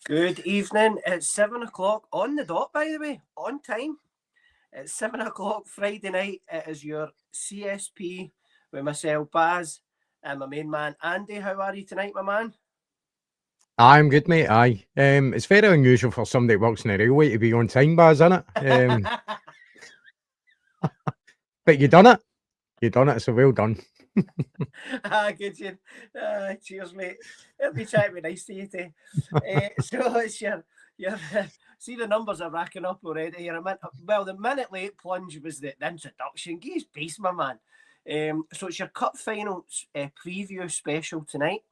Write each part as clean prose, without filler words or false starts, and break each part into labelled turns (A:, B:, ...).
A: Good evening. It's 7 o'clock on the dot, by the way, on time. It's 7 o'clock Friday night. It is your CSP with myself, Baz, and my main man, Andy. How are you tonight, my man?
B: I'm good, mate. Aye. It's very unusual for somebody that works in the railway to be on time, Baz, isn't it? But you done it. You done it. So well done.
A: Good. Cheers, mate. It'll be trying to be nice to you, too. So it's your see the numbers are racking up already. You're the minute late plunge was the introduction. Give us peace, my man. So it's your cup finals preview special tonight.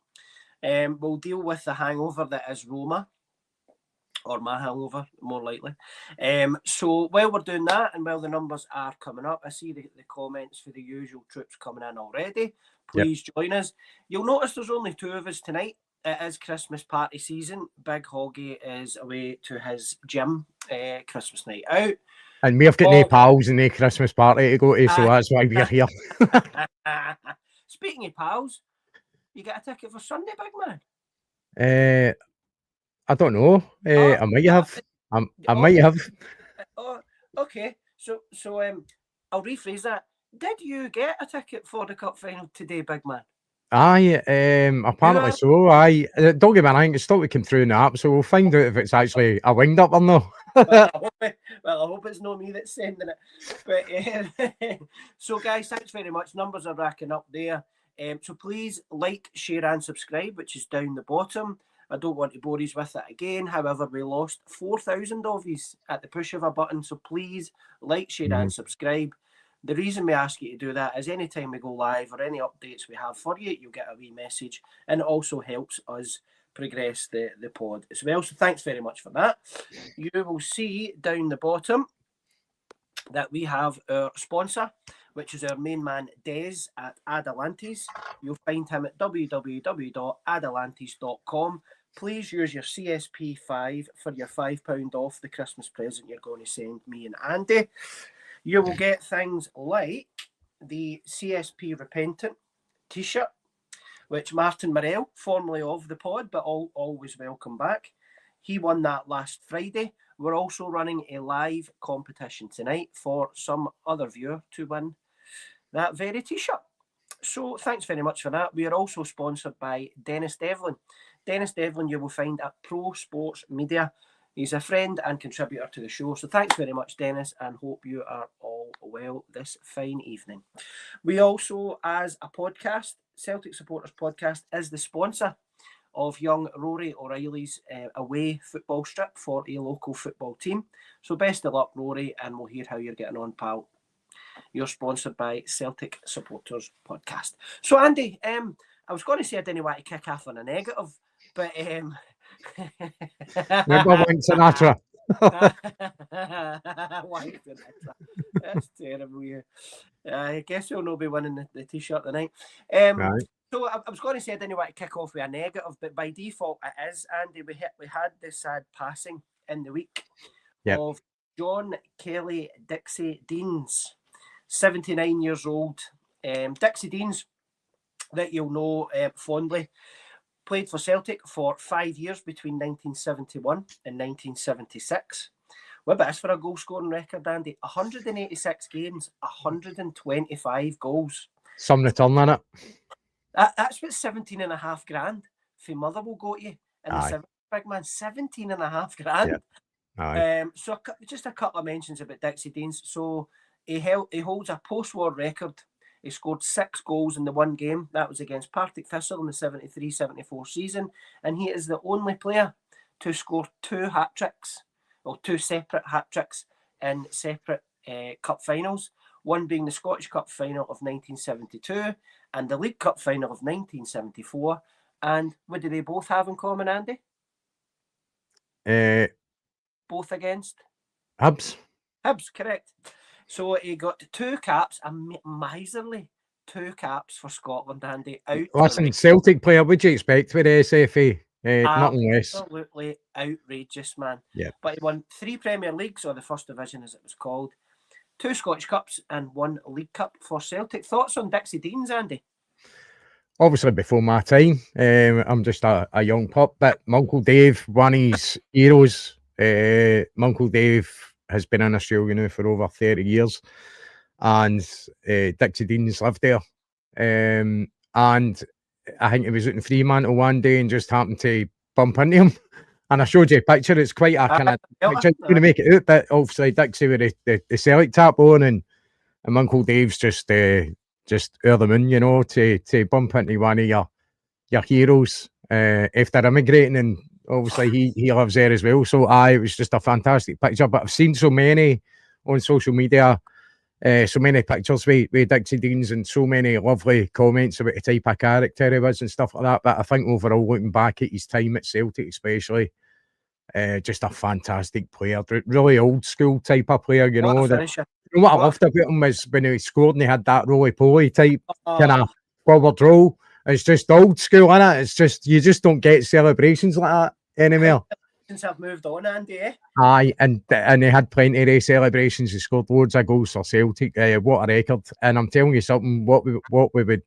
A: We'll deal with the hangover that is Roma, or my hangover, more likely. So while we're doing that, and while the numbers are coming up, I see the comments for the usual troops coming in already. Please join us. You'll notice there's only two of us tonight. It is Christmas party season. Big Hoggy is away to his gym, Christmas night out.
B: And we've got no pals and no Christmas party to go to, so that's why we're here.
A: Speaking of pals, you get a ticket for Sunday, big man?
B: I don't know. I might have. I might have.
A: Oh, okay. So I'll rephrase that. Did you get a ticket for the cup final today, big man?
B: Aye, apparently so. Aye, don't get me wrong, it's still to come through in the app, so we'll find out if it's actually a wind up or no.
A: I hope it's not me that's sending it. But so, guys, thanks very much. Numbers are racking up there. So please like, share, and subscribe, which is down the bottom. I don't want to bore you with it again. However, we lost 4,000 of you at the push of a button. So please like, share, and subscribe. The reason we ask you to do that is anytime we go live or any updates we have for you, you'll get a wee message, and it also helps us progress the pod as well. So thanks very much for that. You will see down the bottom that we have our sponsor, which is our main man, Des at Adelantes. You'll find him at www.adelantes.com. Please use your CSP5 for your £5 off the Christmas present you're going to send me and Andy. You will get things like the CSP Repentant t-shirt, which Martin Morell, formerly of the pod, but always welcome back. He won that last Friday. We're also running a live competition tonight for some other viewer to win that very t-shirt. So thanks very much for that. We are also sponsored by Dennis Devlin. Dennis Devlin you will find at Pro Sports Media. He's a friend and contributor to the show. So thanks very much, Dennis, and hope you are all well this fine evening. We also, as a podcast, Celtic Supporters Podcast is the sponsor of young Rory O'Reilly's away football strip for a local football team. So best of luck, Rory, and we'll hear how you're getting on, pal. You're sponsored by Celtic Supporters Podcast. So, Andy, I was going to say I didn't want to kick off on a negative, but...
B: Remember Wank Sinatra?
A: That's terrible. Yeah. I guess we'll not be winning the t-shirt tonight. Right. So I was going to say I didn't want to kick off with a negative, but by default it is, Andy. We had this sad passing in the week of John Kelly Dixie Deans, 79 years old. Dixie Deans, that you'll know fondly, played for Celtic for 5 years between 1971 and 1976. What about this for a goal-scoring record, Andy? 186 games, 125 goals.
B: Some return on it.
A: That's what 17.5 grand for Mother will go to you. And the big man, 17.5 grand. Yeah. So just a couple of mentions about Dixie Deans. So he holds a post-war record. He scored 6 goals in the one game. That was against Partick Thistle in the 73-74 season. And he is the only player to score 2 hat-tricks, or 2 separate hat-tricks in separate cup finals. One being the Scottish Cup final of 1972 and the League Cup final of 1974. And what do they both have in common, Andy? Both against?
B: Hibs.
A: Hibs, correct. So he got 2 caps, a miserly 2 caps for Scotland, Andy.
B: Listen, Celtic player, what do you expect with the SFA? Nothing less.
A: Absolutely outrageous, man.
B: Yeah.
A: But he won 3 Premier Leagues, or the First Division as it was called, 2 Scottish Cups and 1 League Cup for Celtic. Thoughts on Dixie Deans, Andy?
B: obviously before my time. I'm just a young pup, but my Uncle Dave, one of his heroes. My Uncle Dave has been in Australia now for over 30 years, and Dixie Dean's lived there. And I think he was out in Fremantle one day and just happened to bump into him. And I showed you a picture. It's quite a kind of picture. Going to make it out, but obviously Dixie with the Celtic tap on, and Uncle Dave's just over the moon, you know, to bump into one of your heroes after immigrating, and obviously he lives there as well. So it was just a fantastic picture. But I've seen so many on social media, so many pictures with Dixie Deans, and so many lovely comments about the type of character he was and stuff like that. But I think overall, looking back at his time at Celtic especially, just a fantastic player, really old school type of player, you know. What I loved about him was when he scored and he had that roly-poly type kind of forward roll. It's just old school, innit? It's just, you just don't get celebrations like that anymore.
A: Since I've moved on, Andy, eh?
B: Aye, and he had plenty of celebrations. He scored loads of goals for Celtic. What a record! And I'm telling you something, what we would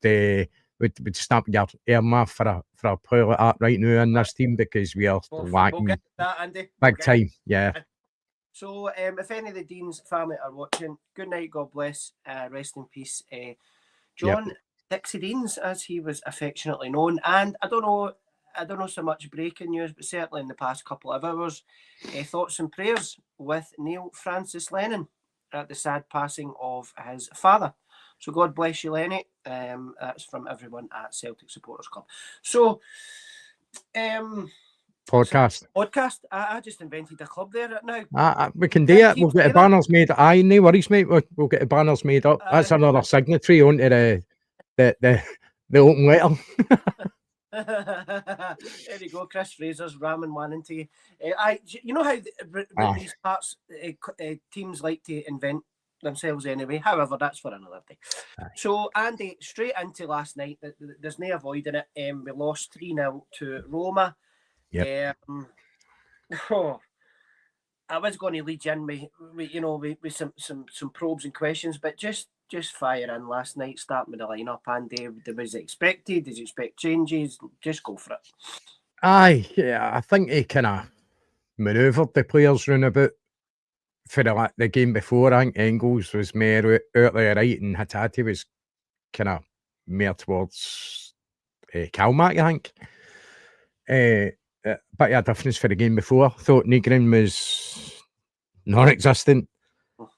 B: stamp your arm off for a player like that right now in this team, because we are lacking
A: we'll get that, Andy.
B: Big time, yeah.
A: So, if any of the Dean's family are watching, good night, God bless, rest in peace, John Dixie Deans, as he was affectionately known. And I don't know so much breaking news, but certainly in the past couple of hours, thoughts and prayers with Neil Francis Lennon at the sad passing of his father. So God bless you, Lenny. That's from everyone at Celtic Supporters Club. So,
B: podcast.
A: I just invented a club there now.
B: We can do it. We'll get the banners made. Aye, no worries, mate. We'll get the banners made up. That's another signatory onto the open letter.
A: There you go, Chris Fraser's ramming one into you. You know how these parts teams like to invent themselves anyway. However, that's for another day. So, Andy, straight into last night. There's no avoiding it. We lost 3-0 to Roma. Yep. I was going to lead you in with some probes and questions, but just fire in last night. Start with the lineup, Andy. Was it expected? Did you expect changes? Just go for it.
B: Aye, yeah. I think he kind of manoeuvred the players round about for the game before. I think Engels was more out to the right, and Hatate was kind of more towards Kalmak, I think. But yeah, difference for the game before. Thought Nygren was non-existent.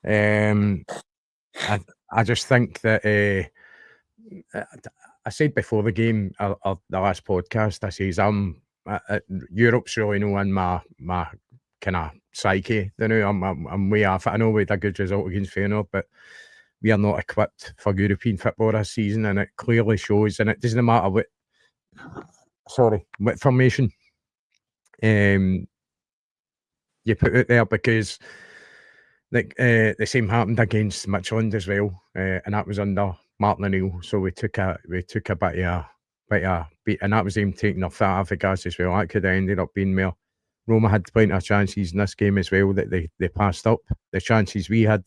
B: I just think that I said before the game, the last podcast, I says Europe's really knowing my kind of psyche. You know, I'm way off it. I know we had a good result against Feyenoord, but we are not equipped for European football this season, and it clearly shows. And it doesn't matter what formation you put out there, because the same happened against Midtjylland as well, and that was under Martin O'Neill. So we took a bit of beat, and that was him taking off that off the gas as well. That could have ended up being more. Roma had plenty of chances in this game as well that they passed up. The chances we had,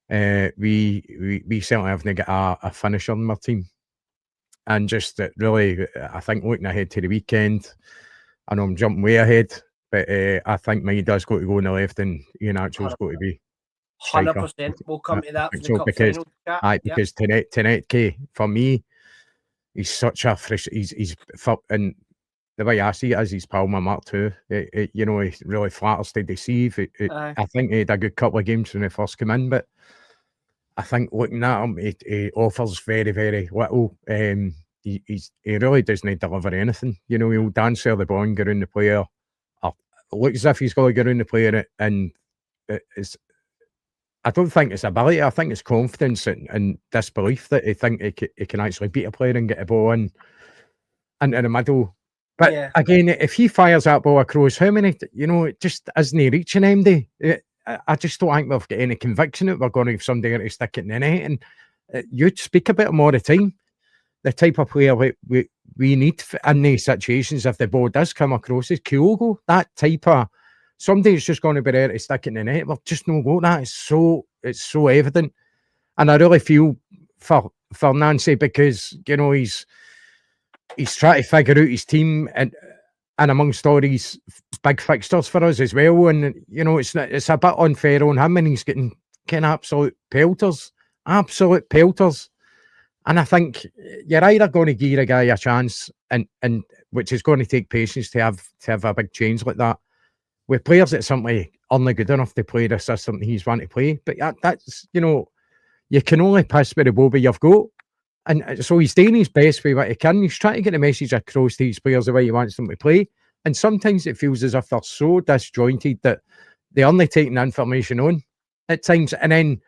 B: we certainly haven't got a finisher on our team, and just that really, I think looking ahead to the weekend, I know I'm jumping way ahead, but I think Maida's got to go on the left, and Iheanacho's got to be
A: 100%. We'll come to that for the cup final chat.
B: Because tonight, for me, he's such a fresh. He's and the way I see it is he's Palmer Mark too. He really flatters to deceive. I think he had a good couple of games when he first came in, but I think looking at him, he offers very, very little. He really doesn't deliver anything. He'll dance there the ball and get around the player. It looks as if he's got to get around the player, and I don't think it's ability. I think it's confidence and disbelief that he think he can actually beat a player and get a ball into the middle. But again, if he fires that ball across, how many? It just isn't reaching MD. I just don't think we've got any conviction that we're going to have somebody to stick it in the net. And you speak about him all the time. The type of player we need in these situations, if the ball does come across, is Kyogo. That type of somebody who's just going to be there to stick it in the net. We're just not got that. It's so evident. And I really feel for for Nancy because, you know, he's trying to figure out his team and amongst all these big fixtures for us as well. And, you know, it's a bit unfair on him, and he's getting kind of absolute pelters. And I think you're either going to give a guy a chance, and which is going to take patience to have a big change like that, with players that simply aren't good enough to play the system he's wanting to play. But that's, you know, you can only piss with the bobby you've got. And so he's doing his best with what he can. He's trying to get the message across to his players the way he wants them to play. And sometimes it feels as if they're so disjointed that they're only taking information on at times. And then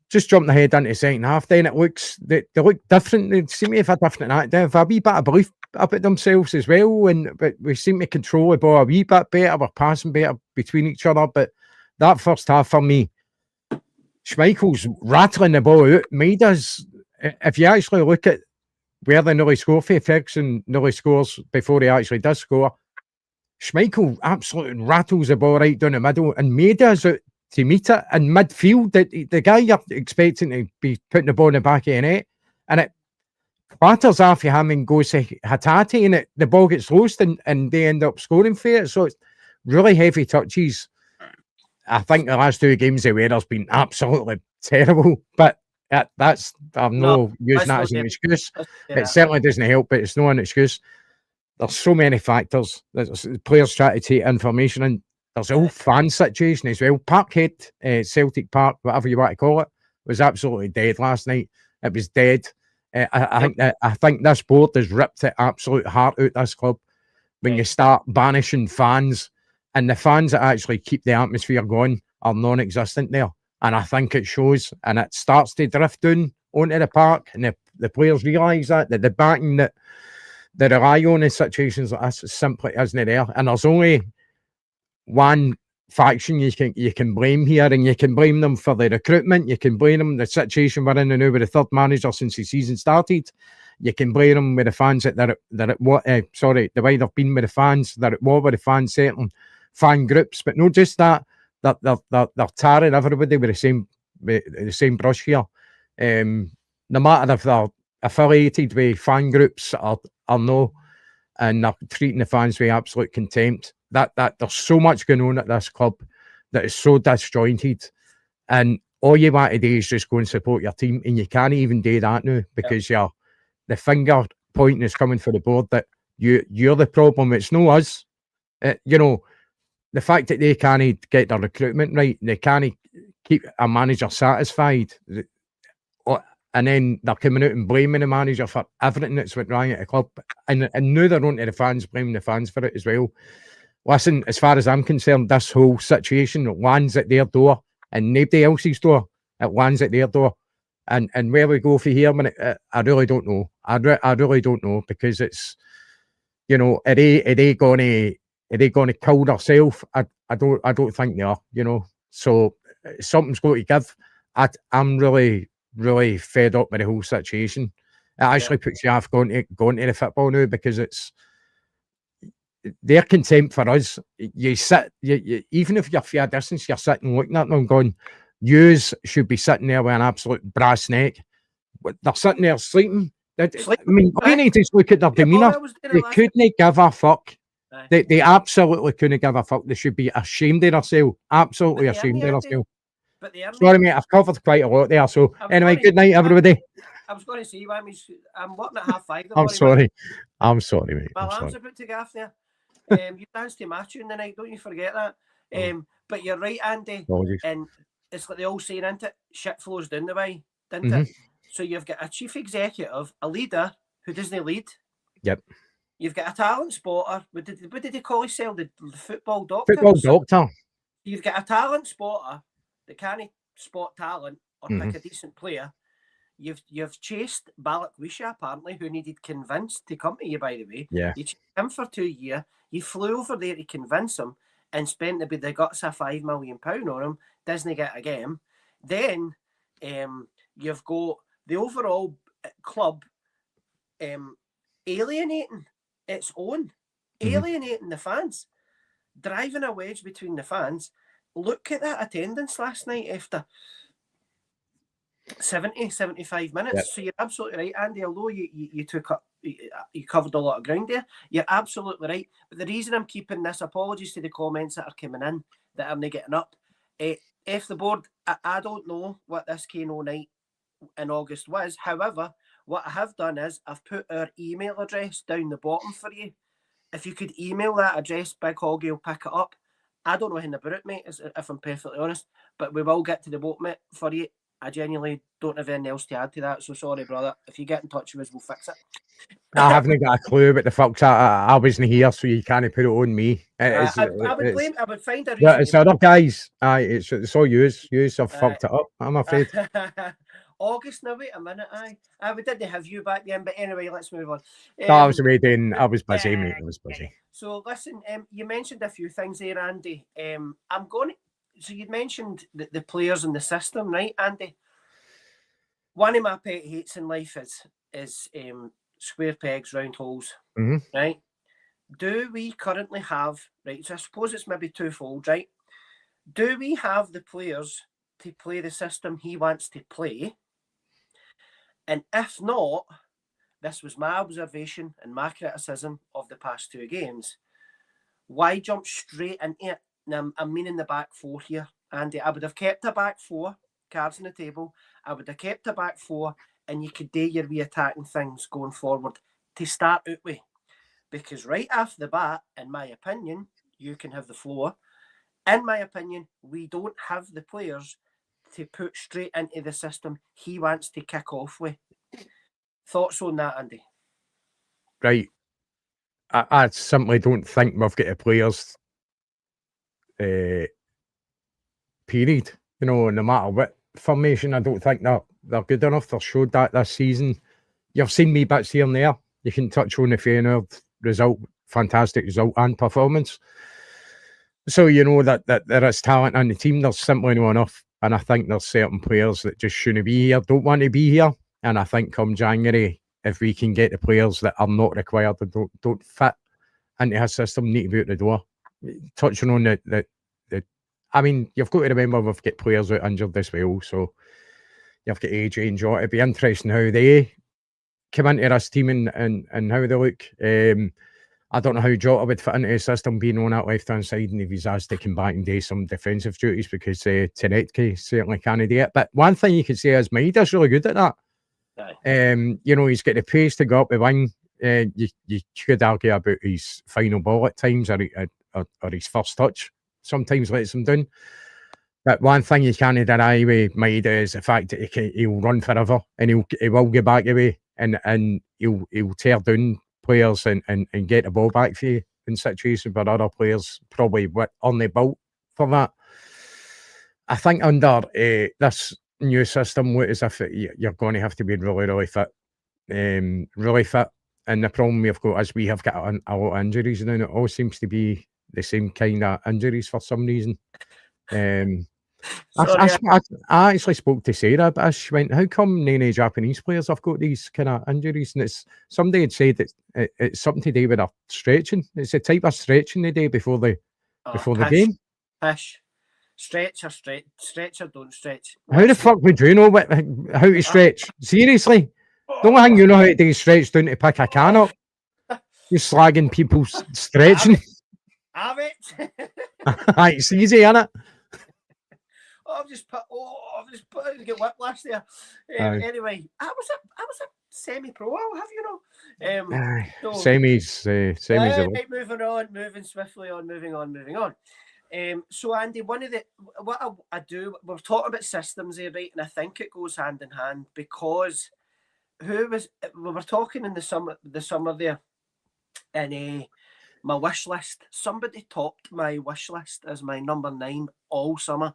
B: just jumping ahead into the second half, then it looks, they look different. They seem to have a different act. They have a wee bit of belief about themselves as well. But we seem to control the ball a wee bit better. We're passing better between each other. But that first half for me, Schmeichel's rattling the ball out made us. If you actually look at where they nearly score for, Ferguson nearly scores before he actually does score. Schmeichel absolutely rattles the ball right down the middle and made us out to meet it in midfield. The guy you're expecting to be putting the ball in the back of the net, and it clatters off him and goes to Hatate, and the ball gets lost, and they end up scoring for it. So it's really heavy touches. I think the last two games the weather's been absolutely terrible, but I'm not using that as an excuse. It certainly doesn't help, but it's not an excuse. There's so many factors. There's players trying to take information, and there's a whole fan situation as well. Parkhead, Celtic Park, whatever you want to call it, was absolutely dead last night. It was dead. I think this board has ripped the absolute heart out of this club when you start banishing fans, and the fans that actually keep the atmosphere going are non-existent there. And I think it shows, and it starts to drift down onto the park, and the players realise that the backing that they rely on in situations like this simply isn't there. And there's only one faction you can blame here, and you can blame them for the recruitment. You can blame them the situation we're in now with the third manager since the season started. You can blame them with the fans the way they've been with the fans, that it was with the fans, certain fan groups, but not just that. They're tarring everybody with the same brush here. No matter if they're affiliated with fan groups or no, and they're treating the fans with absolute contempt. That there's so much going on at this club that is so disjointed, and all you want to do is just go and support your team, and you can't even do that now because the finger pointing is coming for the board that you're the problem. It's no us. You know, the fact that they can't get their recruitment right, they can't keep a manager satisfied, and then they're coming out and blaming the manager for everything that's went wrong at the club, and now they're on to the fans, blaming the fans for it as well. Listen, as far as I'm concerned, this whole situation lands at their door and nobody else's door. It lands at their door, and where we go from here, I really don't know. I really don't know, because it's, you know, are they going to kill themselves? I don't think they are. You know, so something's got to give. I'm really fed up with the whole situation. It actually puts you off going to the football now, because it's their contempt for us. You sit, you even if you're for a distance, you're sitting looking at them going, yous should be sitting there with an absolute brass neck. They're sitting there sleeping. I mean, all you need to just look at their demeanour. They couldn't give a fuck. They absolutely couldn't give a fuck. They should be ashamed of themselves. Absolutely ashamed of themselves. Sorry, mate, I've covered quite a lot there. So, anyway, good night, everybody.
A: I was going to say, I'm working at 5:30.
B: I'm sorry, mate.
A: My alarm's about to go off there. You danced to my tune tonight, don't you forget that. But you're right, Andy.
B: Apologies.
A: And it's like the old saying, isn't it? Shit flows down the way, didn't it? So you've got a chief executive, a leader who doesn't lead.
B: Yep.
A: You've got a talent spotter. What did they call himself? The football doctor?
B: Football doctor.
A: You've got a talent spotter that can't spot talent or pick a decent player. You've chased Balak-Wisha, apparently, who needed convinced to come to you, by the way.
B: Yeah.
A: You chased him for 2 years. You flew over there to convince him and spent the guts of £5 million on him. Doesn't get a game. Then you've got the overall club alienating its own, alienating the fans, driving a wedge between the fans. Look at that attendance last night after 70, 75 minutes.
B: Yep.
A: So you're absolutely right, Andy. Although you took up, you covered a lot of ground there. You're absolutely right. But the reason I'm keeping this, apologies to the comments that are coming in that I'm not getting up. If the board, I don't know what this Kano night in August was. However, what I have done is I've put our email address down the bottom for you. If you could email that address, Big Hoggy will pick it up. I don't know anything about it, mate, if I'm perfectly honest, but we will get to the bottom of it for you. I genuinely don't have anything else to add to that, so sorry, brother. If you get in touch with us, we'll fix it.
B: I haven't got a clue about the fucks. I wasn't here, so you can't put it on me.
A: I would blame. I would find a reason.
B: Yeah, it's other guys. It's all yous. Yous have fucked it up, I'm afraid.
A: August now, wait a minute. We didn't have you back then, but anyway, let's move on.
B: I was waiting. I was busy, mate. I was busy.
A: So listen, you mentioned a few things there, Andy. I'm going to. So you'd mentioned the players in the system, right, Andy? One of my pet hates in life is square pegs, round holes, right? Do we currently have, right? So I suppose it's maybe twofold, right? Do we have the players to play the system he wants to play? And if not, this was my observation and my criticism of the past two games. Why jump straight into it? Now, I'm meaning the back four here, Andy. I would have kept a back four, cards on the table. I would have kept a back four, and you could do your re-attacking things going forward to start out with. Because right off the bat, in my opinion, you can have the floor. In my opinion, we don't have the players to put straight into the system he wants to kick off with. Thoughts on that, Andy?
B: Right. I simply don't think we've got the players, period. You know, no matter what formation, I don't think they're good enough. They've showed that this season. You've seen me bits here and there. You can touch on the Feyenoord result, fantastic result and performance. So you know that there is talent on the team. There's simply not enough. And I think there's certain players that just shouldn't be here, don't want to be here. And I think come January, if we can get the players that are not required and don't fit into his system, need to be out the door. Touching on the I mean, you've got to remember we've got players out injured as well. So you've got AJ and Jota. It'd be interesting how they come into this team and how they look. I don't know how Jota would fit into the system being on that left-hand side, and if he's asked to come back and do some defensive duties, because Tenetke certainly can't do it. But one thing you could say is Maida's really good at that. You know, he's got the pace to go up the wing. You could argue about his final ball at times, or his first touch sometimes lets him down. But one thing you can't deny with Maida is the fact that he'll run forever, and he will get back away, and he'll tear down players and get the ball back for you in situations where other players probably on the boat for that. I think under this new system, what is if you're going to have to be really, really fit. Really fit. And the problem we've got is we have got a lot of injuries, and it all seems to be the same kind of injuries for some reason. I actually spoke to Sarah, but she went, how come none of Japanese players have got these kind of injuries? And somebody had said that it's something to do with their stretching. It's a type of stretching they do before the game.
A: Stretch or don't stretch.
B: How the fuck would you know how to stretch? Seriously? The only thing you know how to do is stretch down to pick a can up. You're slagging people's stretching.
A: Have it.
B: It's easy, isn't it?
A: I've just put to get whiplash there. Anyway, I was a semi-pro. I'll have you know.
B: Semis.
A: Right, moving swiftly on, moving on. So Andy, what I do, we're talking about systems here, right? And I think it goes hand in hand, because we were talking in the summer there, and my wish list. Somebody topped my wish list as my number 9 all summer.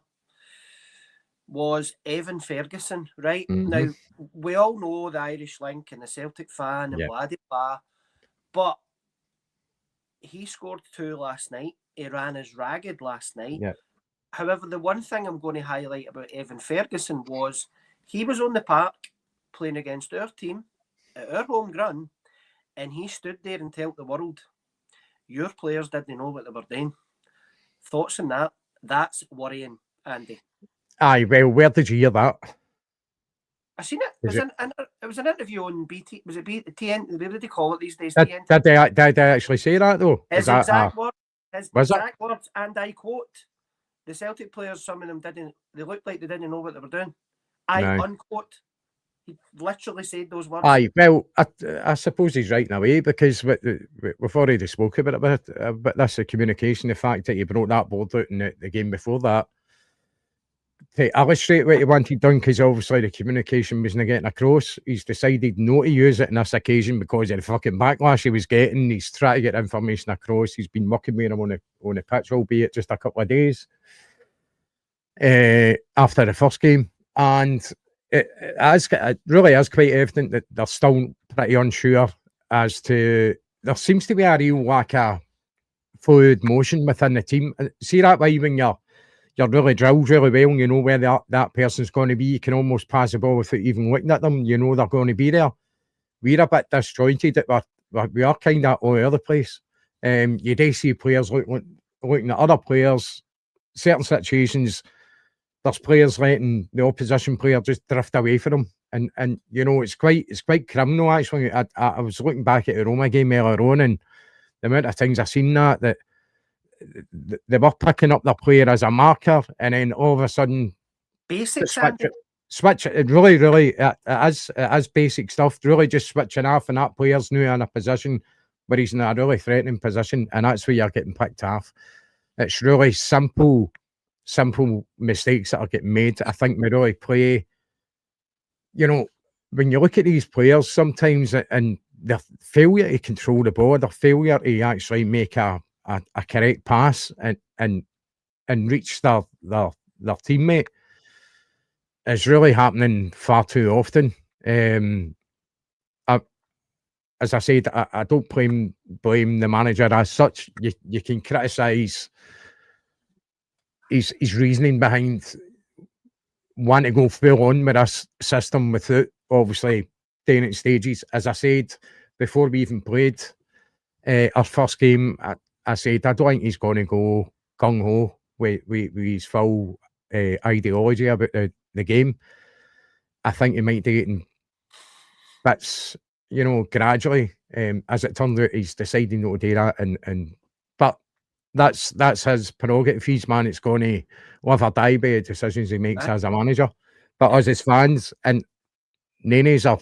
A: Was Evan Ferguson, right? Now, we all know the Irish link and the Celtic fan and blah, blah, but he scored 2 last night. He ran as ragged last night.
B: Yeah.
A: However, the one thing I'm going to highlight about Evan Ferguson was he was on the park playing against our team at our home ground, and he stood there and told the world, your players didn't know what they were doing. Thoughts on that? That's worrying, Andy.
B: Aye, well, where did you hear that?
A: I seen it. It was an interview on BT. Was it TN? What do they call it these days?
B: Did they actually say that though?
A: His exact words, and I quote: "The Celtic players, some of them didn't. They looked like they didn't know what they were doing." Unquote. He literally said those words.
B: Aye, well, I suppose he's right in a way, because we've already spoke about this, the communication, the fact that he brought that board out in the game before that to illustrate what he wanted done, because obviously the communication wasn't getting across. He's decided not to use it on this occasion because of the fucking backlash he was getting. He's trying to get information across. He's been mucking with him on the pitch, albeit just a couple of days after the first game. And it really is quite evident that they're still pretty unsure as to, there seems to be a real lack of fluid motion within the team. See that way when you're really drilled really well and you know where that person's going to be, you can almost pass the ball without even looking at them. You know they're going to be there. We're a bit disjointed, that we are kind of all over the place. You do see players looking at other players, certain situations, there's players letting the opposition player just drift away from them. And you know, it's quite criminal actually. I was looking back at the Roma game earlier on, and the amount of times I've seen that they were picking up their player as a marker, and then all of a sudden switch it really as basic stuff, really just switching off, and that player's now in a position where he's in a really threatening position, and that's where you're getting picked off. It's really simple mistakes that are getting made. I think we really play, you know, when you look at these players sometimes and their failure to control the ball, their failure to actually make a correct pass and reach their teammate is really happening far too often. As I said, I don't blame the manager as such. You can criticise his reasoning behind wanting to go full on with this system without obviously doing it in stages. As I said before we even played our first game, I said I don't think he's going to go gung ho with his full ideology about the game. I think he might do it in bits, you know, gradually. As it turned out, he's deciding not to do that, but that's his prerogative. He's man, it's going to live or die by the decisions he makes as a manager. But us as fans, and Nene's are,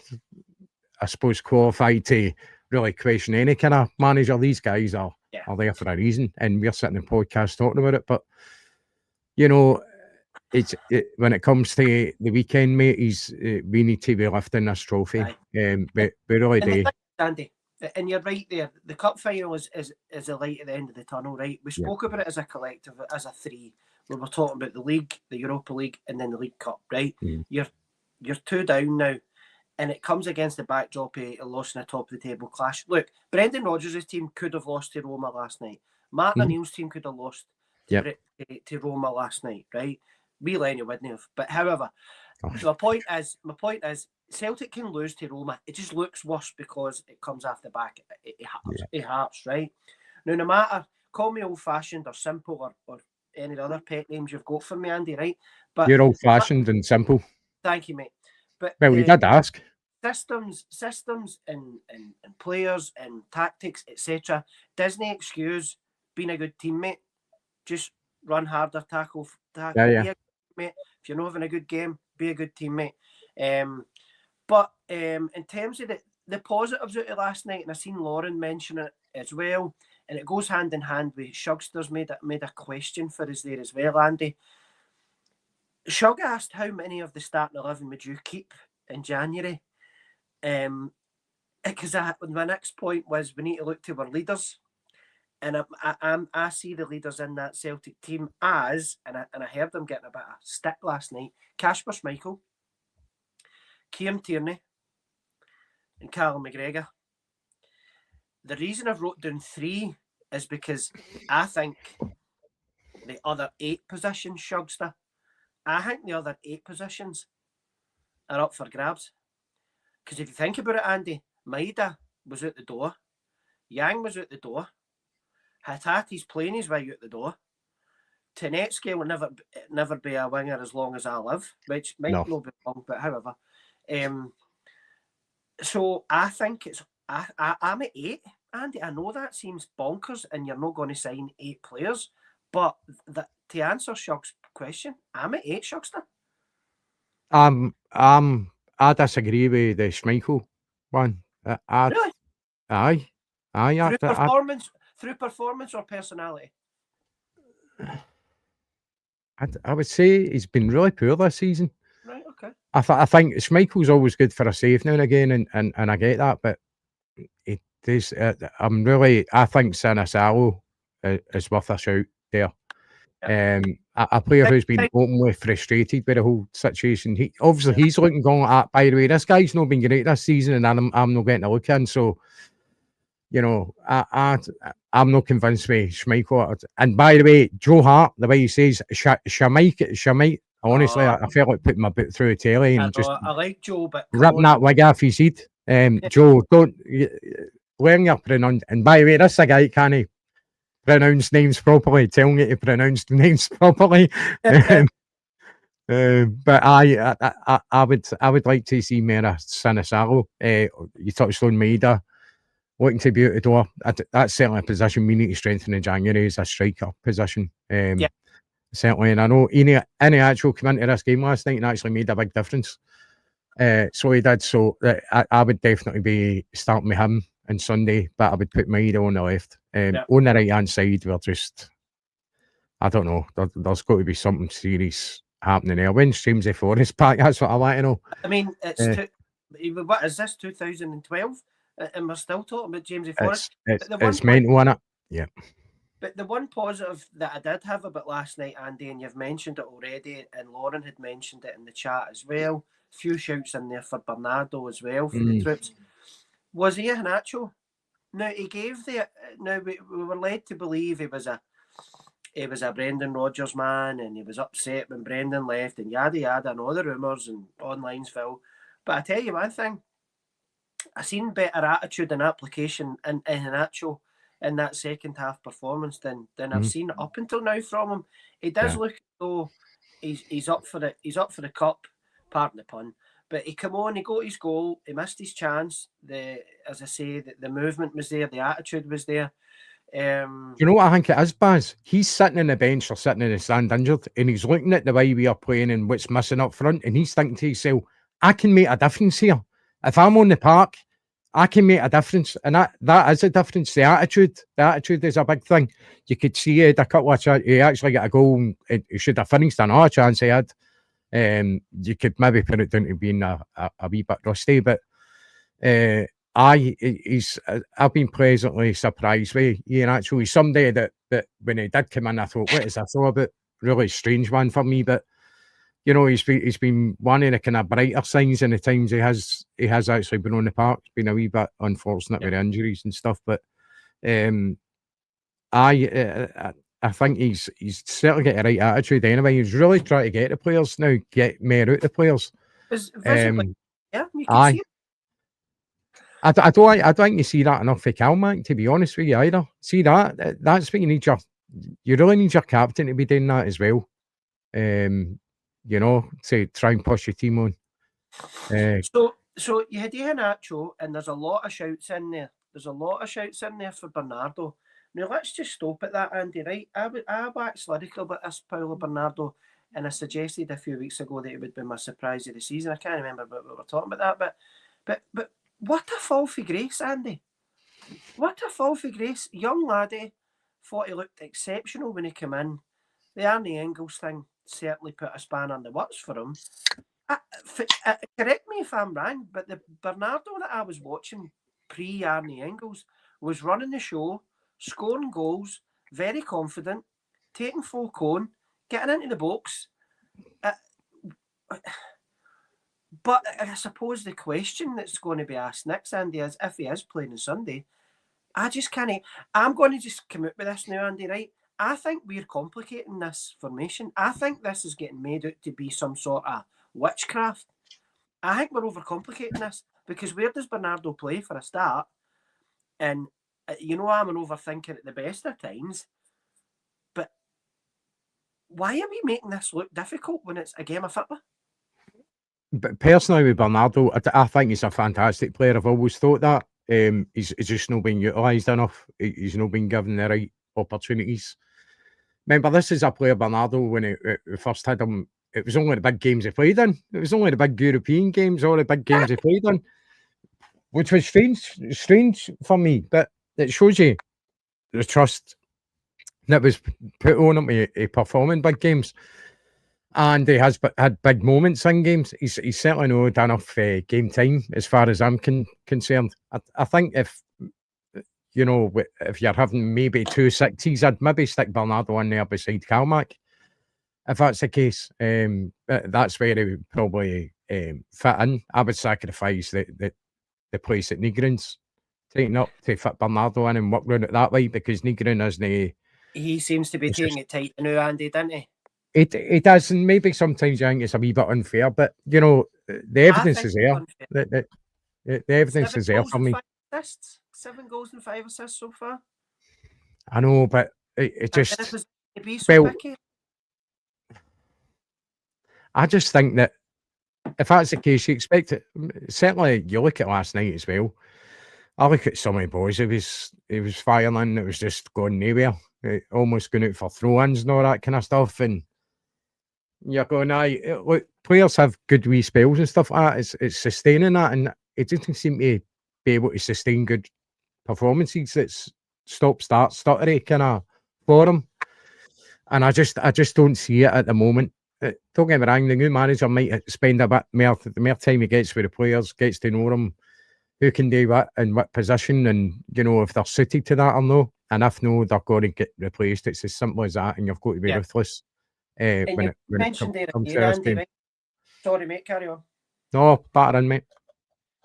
B: I suppose, qualified to really question any kind of manager. These guys are there for a reason, and we're sitting in podcast talking about it. But you know, when it comes to the weekend, mate, we need to be lifting this trophy. We really do.
A: Andy, and you're right there. The cup final is a light at the end of the tunnel, right? We spoke about it as a collective, as a three. We were talking about the league, the Europa League, and then the League Cup, right? You're 2 down now, and it comes against the backdrop of a loss in a top of the table clash. Look, Brendan Rodgers' team could have lost to Roma last night. Martin O'Neill's team could have lost to Roma last night, right? We Lenny wouldn't have. But however, my point is Celtic can lose to Roma. It just looks worse because it comes off the back. It hurts, right? Now, no matter, call me old-fashioned or simple or any other pet names you've got for me, Andy, right? But
B: you're old-fashioned and simple.
A: Thank you, mate. But
B: well, you did ask.
A: Systems and players and tactics, etc. Doesn't excuse being a good teammate. Just run harder, tackle.
B: Yeah.
A: Mate. If you're not having a good game, be a good teammate. But in terms of the positives out of last night, and I seen Lauren mention it as well, and it goes hand in hand with Shugster's made a question for us there as well, Andy. Shug asked how many of the starting 11 would you keep in January? Because my next point was we need to look to our leaders. And I see the leaders in that Celtic team as, and I heard them getting a bit of stick last night, Kasper Schmeichel, Kieran Tierney, and Callum McGregor. The reason I've wrote down 3 is because I think the other 8 positions, Shugster, I think the other 8 positions are up for grabs. Because if you think about it, Andy, Maida was out the door. Yang was out the door. Hatati's playing his way out the door. Tenetsky will never be a winger as long as I live, which might not be wrong, but however. So I think I'm at 8, Andy. I know that seems bonkers, and you're not going to sign 8 players, but to answer Shug's question, I'm at 8, Shugster.
B: I disagree with the Schmeichel one.
A: Really?
B: Aye.
A: Through performance or personality?
B: I would say he's been really poor this season.
A: Right, okay.
B: I think Schmeichel's always good for a save now and again, and I get that, but it is. I think Saints is worth a shout there. A player who's been openly frustrated with the whole situation. He's looking going at. By the way, this guy's not been great this season, and I'm not getting a look in. So, you know, I'm not convinced with Schmeichel. And by the way, Joe Hart, the way he says Shamike. Honestly, I felt like putting my boot through a telly and I
A: like Joe, but
B: ripping that wig off his head. Joe, don't learn your pronoun. And by the way, this is a guy who can't pronounce names properly. Tell me to pronounce the names properly. But I would like to see more of Saints. You touched on Maida looking to be out the door. That's certainly a position we need to strengthen in January as a striker position. Certainly, and I know any actual come into this game last night and actually made a big difference. So he did. So I would definitely be starting with him on Sunday, but I would put Maida on the left. On the right hand side, we're just, I don't know. There's got to be something serious happening there. When's James Forrest back? That's what I want to know.
A: I mean, what is this, 2012? And we're still talking about James Forrest.
B: It's mental, isn't it? Yeah.
A: But the one positive that I did have about last night, Andy, and you've mentioned it already, and Lauren had mentioned it in the chat as well, a few shouts in there for Bernardo as well, for the troops, was Iheanacho. Now, he gave we were led to believe he was a Brendan Rodgers man, and he was upset when Brendan left, and yada yada, and all the rumours and online's Phil. But I tell you one thing, I seen better attitude and application in Iheanacho in that second half performance than I've seen up until now from him. He does look as though he's up for the cup, pardon the pun. But he come on, he got his goal, he missed his chance. As I say, the movement was there, the attitude was there.
B: You know what I think it is, Baz? He's sitting on the bench or sitting in the stand injured, and he's looking at the way we are playing and what's missing up front, and he's thinking to himself, I can make a difference here. If I'm on the park, I can make a difference, and that is a difference. The attitude is a big thing. You could see he had a couple of chances. He actually got a goal. He should have finished another chance he had. You could maybe put it down to being a wee bit rusty, but I've been pleasantly surprised with Ian. Actually, somebody that when he did come in, I thought, what is this all about? Really strange one for me, but you know, he's been one of the kind of brighter signs in the times he has actually been on the park. It's been a wee bit unfortunate with injuries and stuff, but I think he's certainly got the right attitude anyway. He's really trying to get the players now, get more out the players.
A: You can see it.
B: I don't think you see that enough for Calmac, to be honest with you either. See that's what you need. You really need your captain to be doing that as well. You know, to try and push your team on.
A: So you had Iheanacho, and there's a lot of shouts in there. There's a lot of shouts in there for Bernardo. Now let's just stop at that, Andy. Right? I waxed lyrical about this Paulo Bernardo, and I suggested a few weeks ago that it would be my surprise of the season. I can't remember what we were talking about that, but what a fall for grace, Andy. What a fall for grace. Young laddie, thought he looked exceptional when he came in. The Arnie Engels thing certainly put a span on the works for him. Correct me if I'm wrong, but the Bernardo that I was watching pre-Arnie Engels was running the show, scoring goals, very confident, taking full cone, getting into the box. But I suppose the question that's going to be asked next, Andy, is if he is playing on Sunday, I just can't. I'm going to just come out with this now, Andy, right? I think we're complicating this formation. I think this is getting made out to be some sort of witchcraft. I think we're overcomplicating this, because where does Bernardo play for a start? And you know I'm an overthinker at the best of times, but why are we making this look difficult when it's a game of football?
B: But personally, with Bernardo, I think he's a fantastic player. I've always thought that. He's just not been utilised enough. He's not been given the right opportunities. Remember, this is a player, Bernardo, when we first had him, it was only the big games he played in. It was only the big European games, all the big games he played in, which was strange for me. But it shows you the trust that was put on him to perform in big games. And he has had big moments in games. He's certainly not enough game time as far as I'm concerned. I think if you're having maybe 2 60s, I'd maybe stick Bernardo in there beside Calmac. If that's the case, that's where he would probably fit in. I would sacrifice the place at Nygren's, taking up to fit Bernardo in and work around it that way, because Nygren isn't.
A: He seems to be taking it tight now, Andy, doesn't he?
B: It does, and maybe sometimes I think it's a wee bit unfair, but the evidence is there. The evidence is there for me.
A: 7 goals and 5 assists so far.
B: I know, but it just. I just think that if that's the case, you expect it. Certainly, you look at last night as well. I look at some of the boys. It was firing. It was just going nowhere. Almost going out for throw-ins and all that kind of stuff, and you're going, look, players have good wee spells and stuff like that. It's sustaining that, and it doesn't seem to be able to sustain good performances. It's stop-start, stuttery kind of for him. And I just don't see it at the moment. Don't get me wrong, the new manager might spend a bit more, the more time he gets with the players, gets to know them, who can do what in what position, and, if they're suited to that or no. And if no, they're going to get replaced. It's as simple as that, and you've got to be ruthless. When it comes to this game.
A: Right? Sorry, mate, carry on.
B: No, batter in, mate.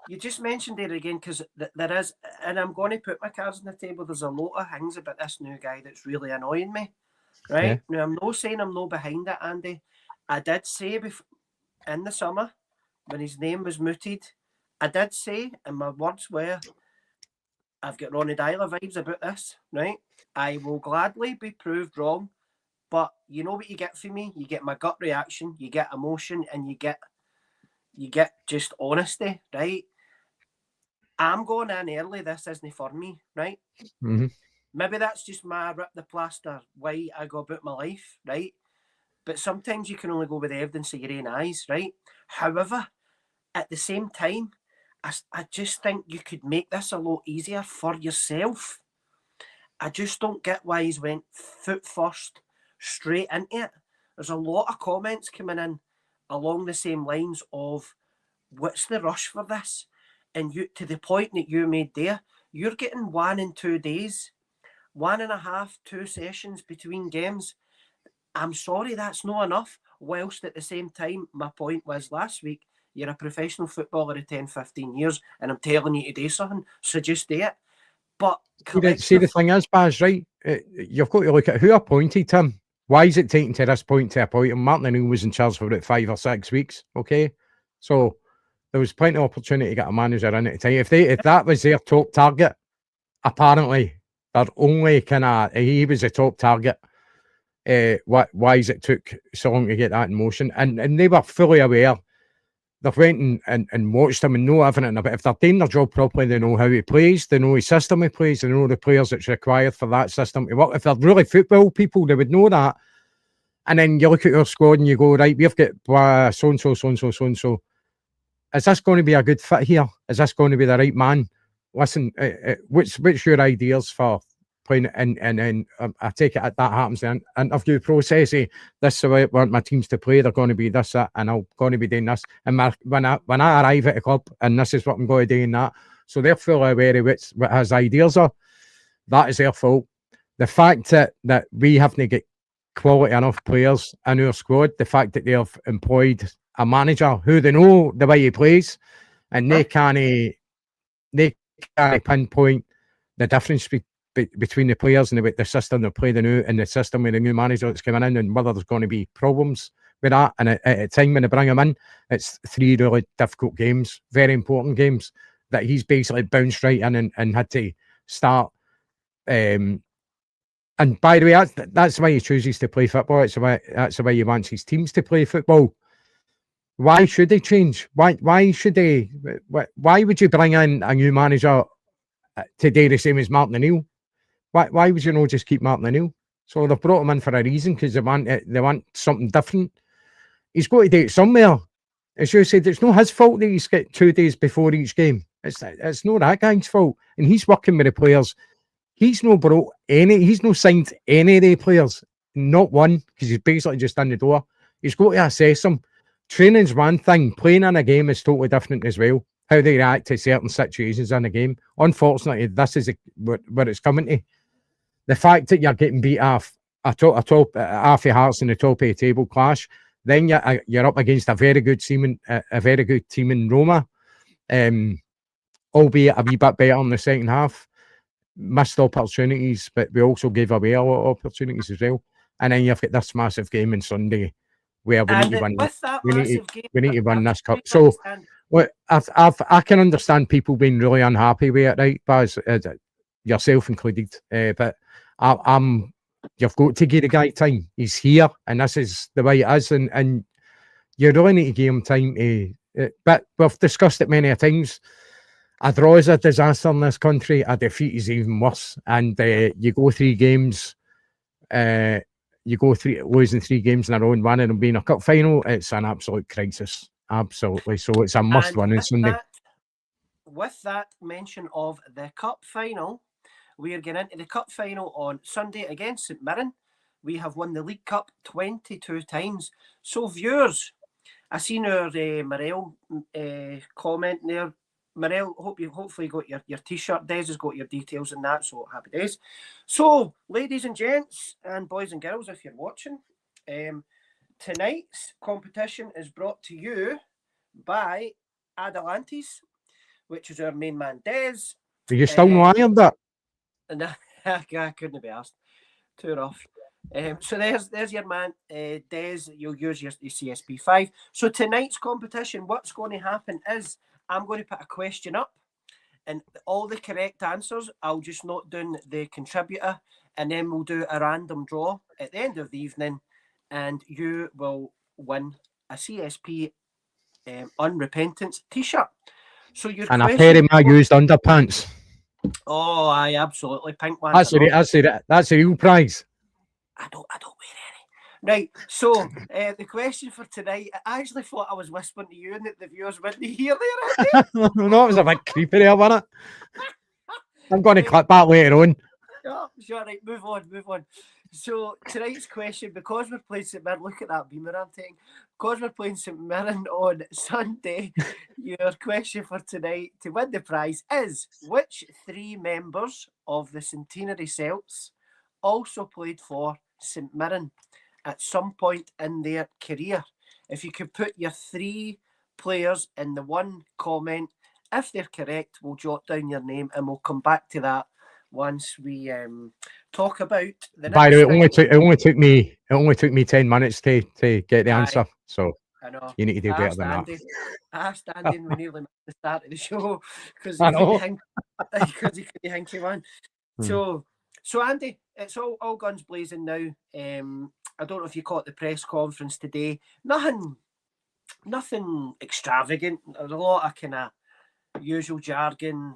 A: You just mentioned there again, because there is, and I'm going to put my cards on the table, there's a lot of things about this new guy that's really annoying me, right? Yeah. Now, I'm not saying I'm not behind it, Andy. I did say in the summer, when his name was mooted, I did say, and my words were, I've got Ronnie Dyler vibes about this, right? I will gladly be proved wrong, but you know what you get from me? You get my gut reaction, you get emotion, and you get just honesty, right? I'm going in early. This isn't for me, right?
B: Mm-hmm.
A: Maybe that's just my rip the plaster way I go about my life, right? But sometimes you can only go with the evidence of your own eyes, right? However, at the same time, I just think you could make this a lot easier for yourself. I just don't get why he's went foot first straight into it. There's a lot of comments coming in along the same lines of, what's the rush for this? And you, to the point that you made there, you're getting 1 and 2 days, 1.5, 2 sessions between games. I'm sorry, that's not enough. Whilst at the same time, my point was last week, you're a professional footballer of 10, 15 years, and I'm telling you to do something, so just do it. But
B: see, the thing is, Baz, right? You've got to look at who appointed him. Why is it taking to this point to appoint him? Martin O'Neill was in charge for about 5 or 6 weeks, okay? So there was plenty of opportunity to get a manager in at the time. If that was their top target, apparently they're only he was the top target. Why is it took so long to get that in motion? And they were fully aware. They went and watched him and know everything about it. If they're doing their job properly, they know how he plays, they know his system he plays, they know the players that's required for that system to work. If they're really football people, they would know that. And then you look at your squad and you go, right, we've got so-and-so, so-and-so, so-and-so. Is this going to be a good fit here? Is this going to be the right man? Listen, what's your ideas for playing? And I take it that happens in the interview process. This is the way I want my teams to play. They're going to be this, that, and I'm going to be doing this. And when I arrive at a club, and this is what I'm going to do in that. So they're fully aware of what his ideas are. That is their fault. The fact that we haven't got quality enough players in our squad, the fact that they've employed a manager who they know the way he plays, and they can't pinpoint the difference between the players and the system they're playing new and the system with the new manager that's coming in, and whether there's going to be problems with that. And at a time when they bring him in, it's 3 really difficult games, very important games, that he's basically bounced right in and had to start. And by the way, that's why he chooses to play football. That's the way he wants his teams to play football. Why should they change? Why should they? Why would you bring in a new manager today the same as Martin O'Neill? Why would you not just keep Martin O'Neill? So they brought him in for a reason, because they want something different. He's got to do it somewhere. As you said, it's not his fault that he's got 2 days before each game. It's not that guy's fault. And he's working with the players. He's not signed any of the players. Not one, because he's basically just in the door. He's got to assess them. Training's one thing. Playing in a game is totally different as well. How they react to certain situations in a game. Unfortunately, this is where it's coming to. The fact that you're getting beat off half of Hearts in the top of the table clash, then you're up against a very good team in Roma, albeit a wee bit better in the second half. Missed opportunities, but we also gave away a lot of opportunities as well. And then you've got this massive game on Sunday where we need to win. We need to win this cup. So, I can understand people being really unhappy with it, right, Baz, yourself included. But you've got to give the guy time. He's here, and this is the way it is. And you really need to give him time. But we've discussed it many times. A draw is a disaster in this country. A defeat is even worse. And you go 3 games, losing 3 games in a row and winning and being a cup final. It's an absolute crisis. Absolutely. So it's a must win on Sunday.
A: With that mention of the cup final, we are getting into the cup final on Sunday against St Mirren. We have won the League Cup 22 times. So viewers, I seen our Morel comment there. Morel, hopefully got your t-shirt. Des has got your details in that, so happy days. So, ladies and gents, and boys and girls, if you're watching, tonight's competition is brought to you by Condolences, which is our main man, Des.
B: Are you still not ironed that?
A: No, I couldn't be asked. Too rough. So there's your man, Des. You'll use your CSP 5. So tonight's competition, what's going to happen is I'm going to put a question up, and all the correct answers, I'll just note down the contributor, and then we'll do a random draw at the end of the evening, and you will win a CSP Unrepentance t-shirt. So your
B: and a pair of my used underpants.
A: Oh, aye, absolutely. Pink one.
B: That's a real prize.
A: I don't wear any. Right, so the question for tonight, I actually thought I was whispering to you and that the viewers wouldn't hear there.
B: No, it was a bit creepy there, wasn't it? I'm going to clip that later on.
A: Oh, sure, right, move on. So tonight's question, because we're playing St Mirren, look at that beamer I'm taking. Because we're playing St Mirren on Sunday, your question for tonight to win the prize is: which 3 members of the centenary Celts also played for St Mirren at some point in their career? If you could put your 3 players in the one comment, if they're correct, we'll jot down your name and we'll come back to that once we talk about the next.
B: By the way, it only took me 10 minutes to get the answer. So
A: I know.
B: You need to do better than that.
A: Standing, we nearly missed the start of the show because he couldn't hinky one. So Andy, it's all guns blazing now. I don't know if you caught the press conference today. Nothing extravagant. There's a lot of kind of usual jargon,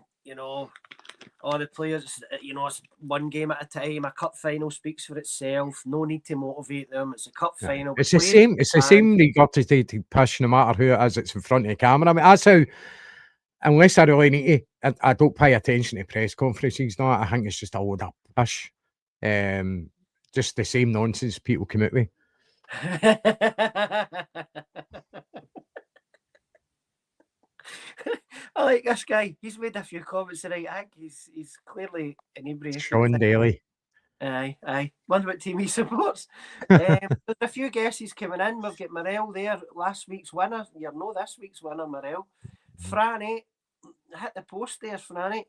A: all the players, it's one game at a time. A cup final speaks for itself. No need to motivate them. It's a cup final.
B: It's the same. It's the same regurgitated push, no matter who it is. It's in front of the camera. I mean, that's how. Unless I really need to, I don't pay attention to press conferences. No, I think it's just a load of push. Just the same nonsense people come out with.
A: I like this guy. He's made a few comments tonight. I think he's clearly inebriated.
B: Sean Daly.
A: Aye. Wonder what team he supports. There's a few guesses coming in. We've got Morel there, last week's winner. You know this week's winner, Morel. Franny, hit the post there, Franny.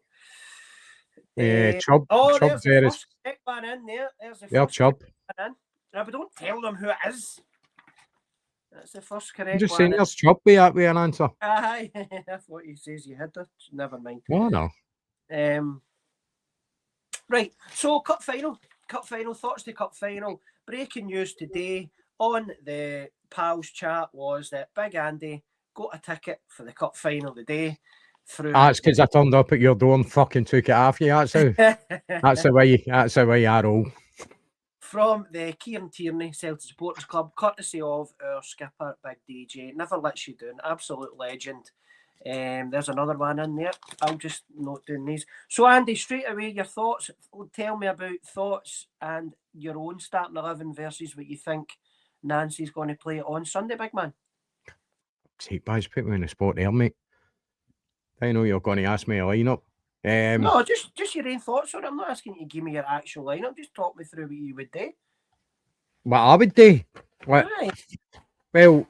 B: Chubb.
A: Oh,
B: Chubb
A: there's the first correct one in there. There's the first
B: Chubb.
A: one in. Now, but don't tell them who it is. That's the first correct one.
B: I'm just saying there's Chubb with an answer.
A: Aye, that's what he says you had it. Never mind.
B: Oh, no.
A: Right, so cup final, thoughts to cup final. Breaking news today on the pals chat was that Big Andy got a ticket for the cup final today.
B: That's because I turned up at your door and fucking took it off you. That's the way I roll.
A: From the Kieran Tierney Celtic Supporters Club, courtesy of our skipper, Big DJ. Never lets you down. Absolute legend. There's another one in there. I'll just note down these. So, Andy, straight away, your thoughts. Tell me about thoughts and your own starting 11 versus what you think Nancy's going to play on Sunday, big man.
B: See, guys, put me in the spot there, mate. I know you're going to ask me a lineup.
A: No, just your own thoughts on it. I'm not asking you to give me your actual lineup. Just talk me through what you would do.
B: What I would do? What?
A: Aye.
B: Well,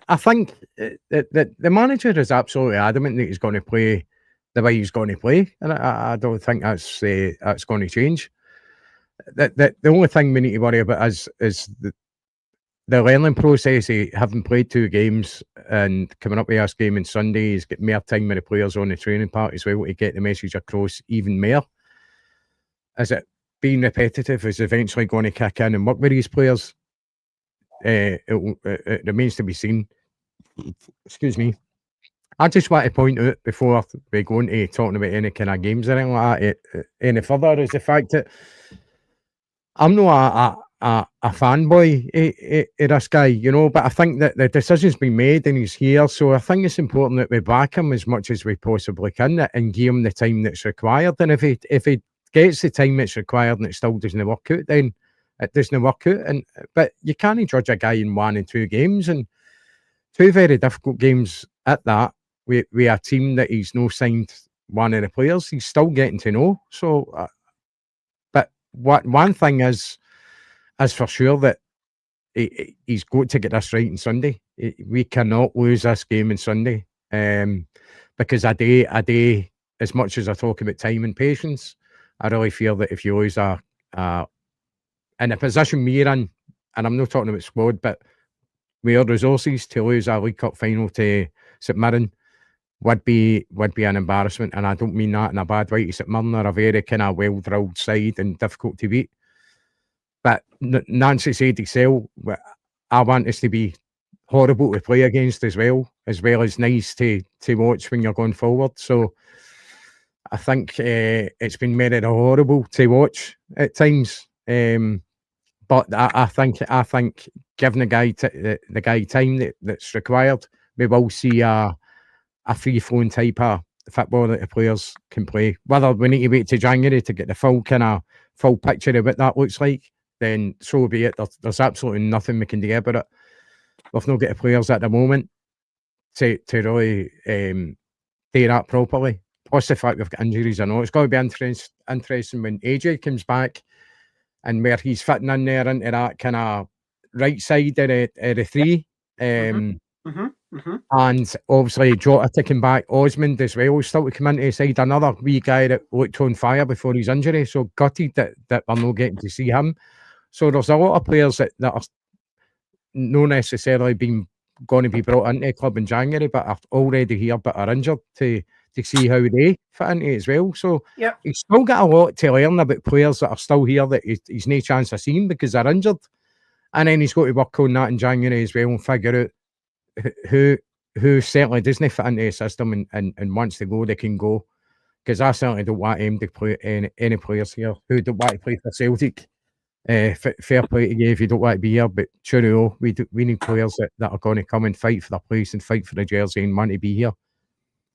B: I think the manager is absolutely adamant that he's going to play the way he's going to play, and I don't think that's going to change. The only thing we need to worry about is the learning process. Having played 2 games and coming up with this game on Sunday, he's got more time with the players on the training part as well to get the message across even more. Is it being repetitive is eventually going to kick in and work with these players? It remains to be seen. Excuse me. I just want to point out before we go into talking about any kind of games or anything like that, any further, is the fact that I'm not a fanboy of this guy, you know, but I think that the decision's been made and he's here, so I think it's important that we back him as much as we possibly can and give him the time that's required. And if he gets the time that's required and it still doesn't work out, then it doesn't work out. But you can't judge a guy in 1 and 2 games, and 2 very difficult games at that. We a team that he's no signed one of the players. He's still getting to know. So, but one thing is for sure that he's got to get this right on Sunday. We cannot lose this game on Sunday, because a day, as much as I talk about time and patience, I really feel that if you lose in the position we're in, and I'm not talking about squad, but with our resources, to lose a League Cup final to St Mirren would be an embarrassment, and I don't mean that in a bad way. St Mirren are a very kind of well-drilled side and difficult to beat. But Nancy said himself, I want us to be horrible to play against as well as nice to watch when you're going forward. So I think it's been made horrible to watch at times. But I think giving the guy time that's required, we will see a free-flowing type of football that the players can play. Whether we need to wait to January to get the full picture of what that looks like, then so be it. There's absolutely nothing we can do about it. We've not got the players at the moment to really do that properly. Plus the fact we've got injuries. I know it's going to be interesting when AJ comes back and where he's fitting in there into that kind of right side of the 3. And obviously Jota taking back Osmond as well, still to come into the side. Another wee guy that looked on fire before his injury, so gutted that we're not getting to see him. So there's a lot of players that are not necessarily going to be brought into the club in January, but are already here but are injured to see how they fit into it as well. So he's still got a lot to learn about players that are still here that he's no chance of seeing because they're injured. And then he's got to work on that in January as well and figure out who certainly doesn't fit into the system and wants to go, they can go. Because I certainly don't want him to play any players here who don't want to play for Celtic. Fair play to you if you don't want to be here, but sure, we need players that are going to come and fight for their place and fight for the jersey and want to be here.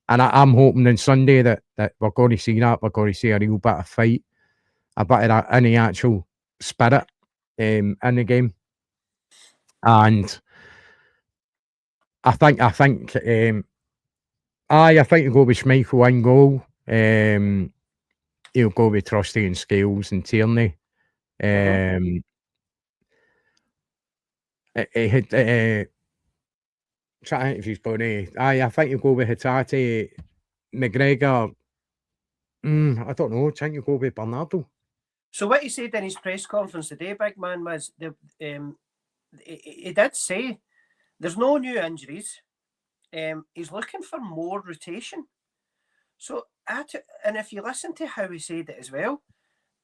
B: And I'm hoping on Sunday that we're going to see that. We're going to see a real bit of fight, a bit of that in the actual spirit in the game. And I think you'll go with Schmeichel in goal. He'll go with Trusty and Scales and Tierney. He had trying if he's going to. I think you'll go with Hatate, McGregor. I don't know. I think you'll go with Bernardo.
A: So what he said in his press conference today, big man, was he did say there's no new injuries. He's looking for more rotation. So and if you listen to how he said it as well,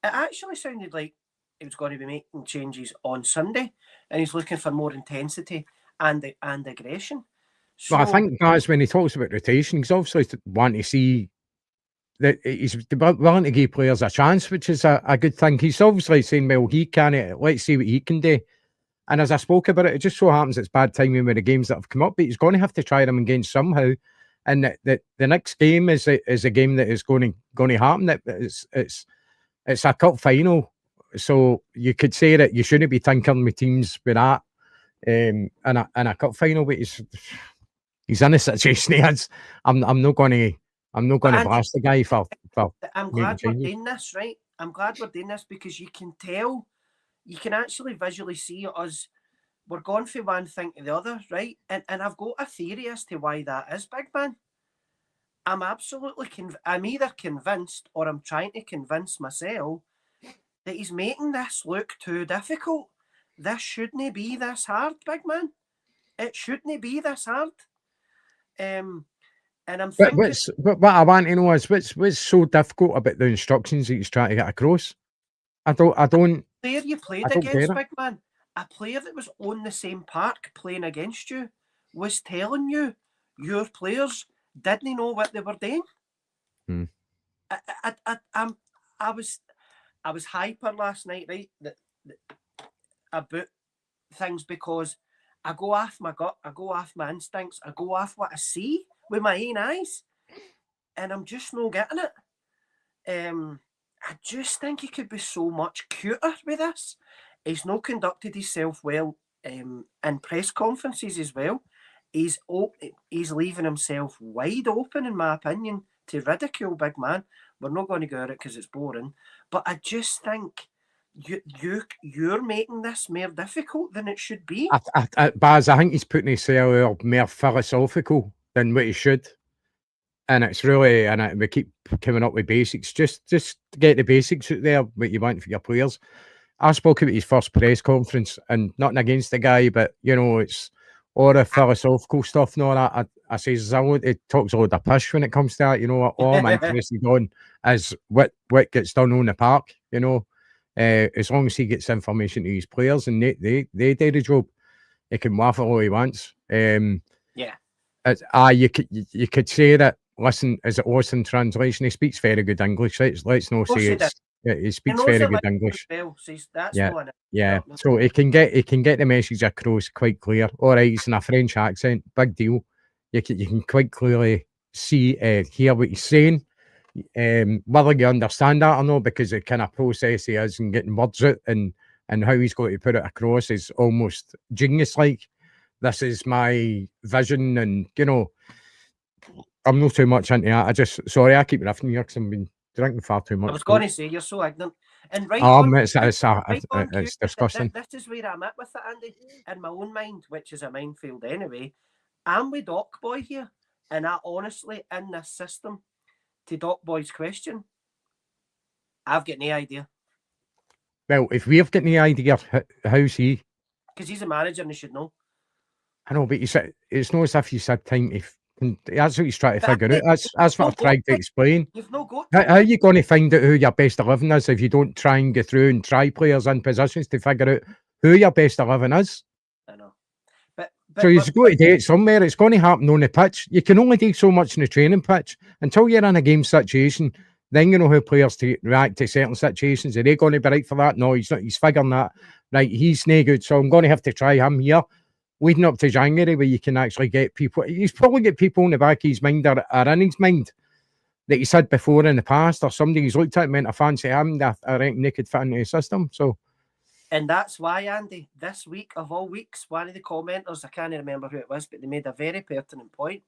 A: it actually sounded like he was going to be making changes on Sunday, and he's looking for more intensity and aggression. So,
B: well, I think, guys, when he talks about rotation, he's obviously wanting to see that he's willing to give players a chance, which is a good thing. He's obviously saying, well, he can, let's see what he can do. And as I spoke about it, it just so happens it's bad timing with the games that have come up, but he's going to have to try them again somehow. And the next game is a game that is going to happen. It's a cup final, so you could say that you shouldn't be tinkering with teams with that in a cup final. But he's in a situation. I'm not going to blast the guy for.
A: I'm glad we're doing this, right? I'm glad we're doing this because you can tell, you can actually visually see us. We're going from one thing to the other, right? And I've got a theory as to why that is, big man. I'm absolutely I'm either convinced or I'm trying to convince myself that he's making this look too difficult. This shouldn't be this hard, big man. It shouldn't be this hard. And I'm thinking...
B: But what I want to know is what's so difficult about the instructions that he's trying to get across? I don't.
A: Player you played against, big man. A player that was on the same park playing against you was telling you your players didn't know what they were doing. I was hyper last night, right? About things because I go off my gut, I go off my instincts, I go off what I see with my own eyes, and I'm just not getting it. I just think he could be so much cuter with this. He's not conducted himself well in press conferences as well. He's leaving himself wide open, in my opinion, to ridicule, big man. We're not going to go at it because it's boring. But I just think you're making this more difficult than it should be.
B: Baz, I think he's putting himself more philosophical than what he should. And it's really, we keep coming up with basics. Just get the basics out there, what you want for your players. I spoke about his first press conference, and nothing against the guy, but, it's all the philosophical stuff and all that. I says, it talks a lot of pish when it comes to that. All I'm interested on is what gets done on the park, as long as he gets information to his players and they do the job, he can waffle all he wants. You could say that, listen, is it lost in translation? He speaks very good English. Let's not say it's... he speaks very good English.
A: Well, so
B: so he can get the message across quite clear. All right, he's in a French accent, big deal. You can quite clearly hear what he's saying. Whether you understand that or not, because the kind of process he is and getting words out and how he's got to put it across is almost genius-like. This is my vision, and I'm not too much into that. Sorry, I keep riffing here because I've been drinking far too much.
A: I was going to say, you're so ignorant. And
B: it's disgusting.
A: This is where I'm at with it, Andy. In my own mind, which is a minefield anyway, I'm with Doc Boy here. And I honestly, in this system, to Doc Boy's question, I've got no idea.
B: Well, if we've got no idea, how's he?
A: Because he's a manager and he should know.
B: I know, but it's not as if he's had time to... That's what he's trying to figure out. That's what I've tried to explain.
A: You've no got
B: how are you going to find out who your best 11 is if you don't try and go through and try players in positions to figure out who your best 11 is?
A: I know. But
B: so you've got to do it somewhere. It's going to happen on the pitch. You can only do so much in the training pitch until you're in a game situation. Then you know how players to react to certain situations. Are they going to be right for that? No, he's not. He's figuring that. Right, he's no good. So I'm going to have to try him here. Leading up to January, where you can actually get people. He's probably got people in the back of his mind or in his mind that he's had before in the past, or somebody he's looked at and meant to fancy him. I reckon they could fit into the system. So,
A: and that's why, Andy, this week of all weeks, one of the commenters, I can't remember who it was, but they made a very pertinent point.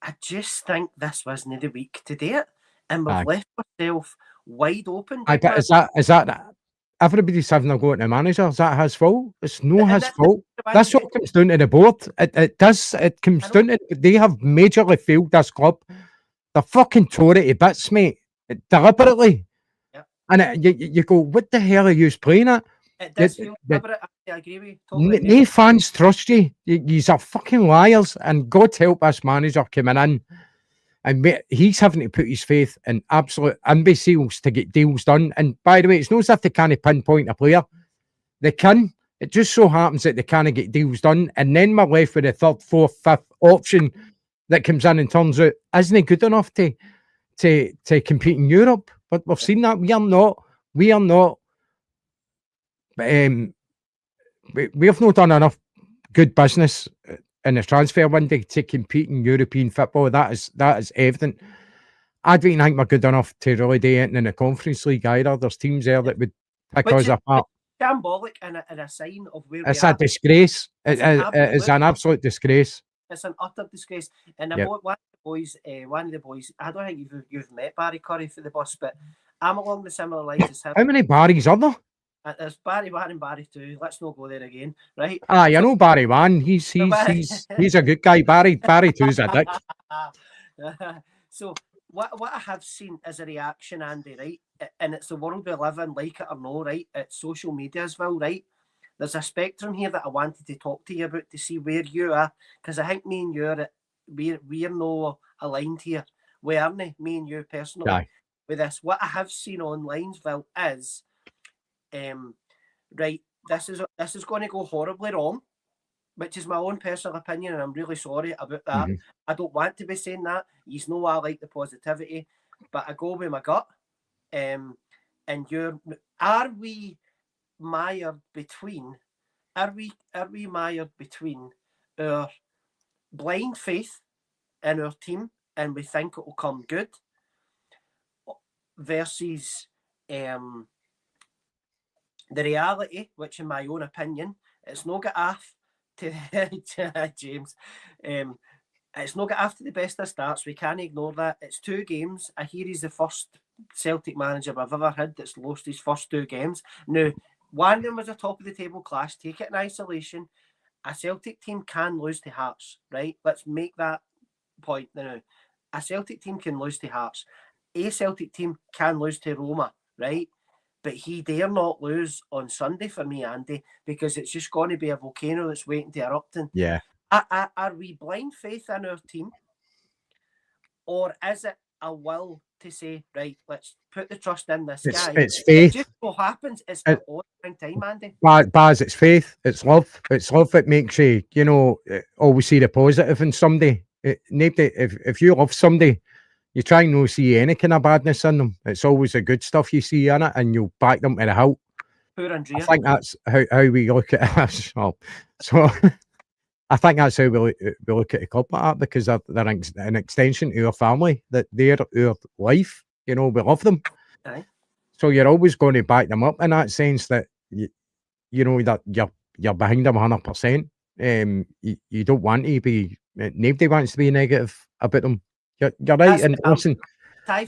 A: I just think this wasn't the week to do it, and we've left ourselves wide open.
B: But is that? Everybody's having a go at the manager. Is that his fault? It's no his fault. That's what comes down to the board. It does. It comes down to they have majorly failed this club. They're fucking tore it to bits, mate. Deliberately.
A: Yep.
B: And you go, what the hell are you playing at?
A: It does feel deliberate. I agree with you.
B: Totally no fans trust you. You're fucking liars. And God help us manager coming in And he's having to put his faith in absolute imbeciles to get deals done. And by the way, it's not as if they can't pinpoint a player. They can. It just so happens that they can't get deals done. And then we're left with a third, fourth, fifth option that comes in and turns out isn't good enough to compete in Europe. But we've seen that. We are not. We've not done enough good business in the transfer window to compete in European football. That is evident. I don't think we're good enough to really do anything in the Conference League either. There's teams there that would pick us apart.
A: Shambolic and a sign of where
B: it's
A: we are.
B: A disgrace. It is an absolute disgrace.
A: It's an utter disgrace. And one of the boys, I don't think you've met Barry Curry for the bus, but I'm along the similar lines as him.
B: How many Barrys are there?
A: There's Barry 1 and Barry 2. Let's not go there again, right?
B: You know Barry 1. He's a good guy. Barry 2's a dick.
A: So what I have seen is a reaction, Andy, right? And it's the world we live in, like it or no, right? It's social media as well, right? There's a spectrum here that I wanted to talk to you about to see where you are, because I think me and you we're no aligned here. We aren't, me and you personally.
B: Aye.
A: With this, what I have seen online, Phil, is right. This is going to go horribly wrong, which is my own personal opinion, and I'm really sorry about that. Mm-hmm. I don't want to be saying that. You know I like the positivity, but I go with my gut. And are we mired between our blind faith in our team and we think it will come good versus the reality, which in my own opinion, it's not got off to James. It's not got off to the best of starts. We can't ignore that. It's 2 games. I hear he's the first Celtic manager I've ever had that's lost his first 2 games. Now, one of them was a top of the table class. Take it in isolation. A Celtic team can lose to Hearts, right? Let's make that point now. A Celtic team can lose to Hearts. A Celtic team can lose to Roma, right? But he dare not lose on Sunday for me, Andy, because it's just going to be a volcano that's waiting to erupt.
B: Yeah.
A: Are we blind faith in our team? Or is it a will to say, right, let's put the trust in this guy?
B: It's faith.
A: It just what happens is all the time, Andy.
B: Baz, it's faith. It's love. It's love that makes you, always see the positive in somebody. If you love somebody, you try and not see any kind of badness in them. It's always the good stuff you see in it, and you'll back them to the hilt. I think that's how we look at it. So I think that's how we look at a club like that, because they're an extension to our family, that they're our life. We love them.
A: Aye.
B: So you're always going to back them up in that sense, that you know that you're behind them 100%. You don't want to be. Nobody wants to be negative about them. You're right. And listen,
A: that's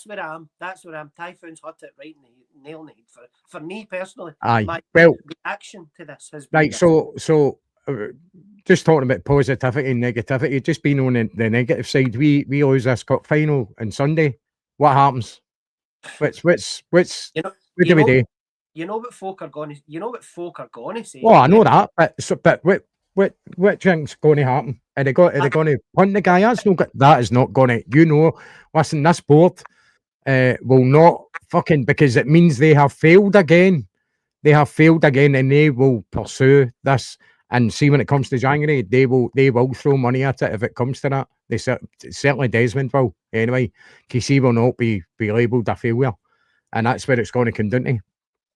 A: where I am. Typhoon's hot it right in the nail in the head for me personally.
B: Aye.
A: My reaction to this has been
B: right. So just talking about positivity and negativity, just being on the negative side, we lose this cup final on Sunday. What happens? What do we do?
A: You know what folk are going to say.
B: Well, I know that, but what do you think's going to happen? Are they going to punt the guy? That is not going to. Listen, this board will not fucking, because it means they have failed again. They have failed again, and they will pursue this. And see, when it comes to January, they will throw money at it if it comes to that. They certainly Desmond will. Anyway, KC will not be labelled a failure, and that's where it's going to come down to.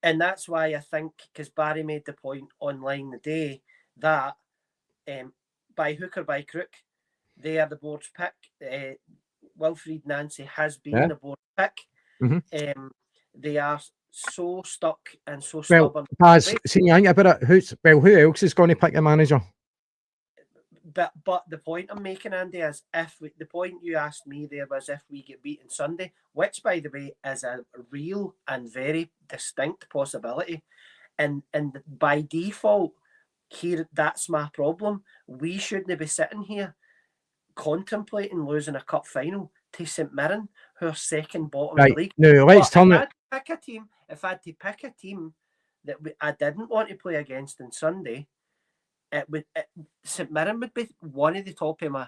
A: And that's why I think, because Barry made the point online the day that by hook or by crook, they are the board's pick. Wilfried Nancy has been the board's pick.
B: Mm-hmm.
A: They are so stuck and so stubborn.
B: Baz, see, I think about it. Who else is going to pick a manager?
A: But the point I'm making, Andy, is the point you asked me there was if we get beaten Sunday, which, by the way, is a real and very distinct possibility. And by default, here, that's my problem. We shouldn't be sitting here contemplating losing a cup final to St Mirren, who are second bottom of the league.
B: No, let's turn it.
A: If I had to pick a team that I didn't want to play against on Sunday, St Mirren would be one of the top of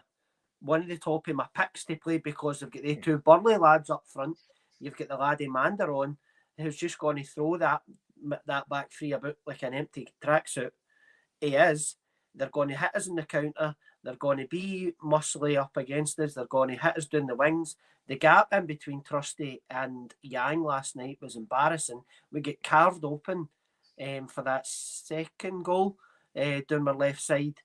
A: one of the top of my picks to play because they've got the two Burley lads up front. You've got the laddie Mander on, who's just going to throw that back three about like an empty tracksuit. He is. They're going to hit us in the counter. They're going to be muscly up against us. They're going to hit us down the wings. The gap in between Trusty and Yang last night was embarrassing. We get carved open for that second goal down my left side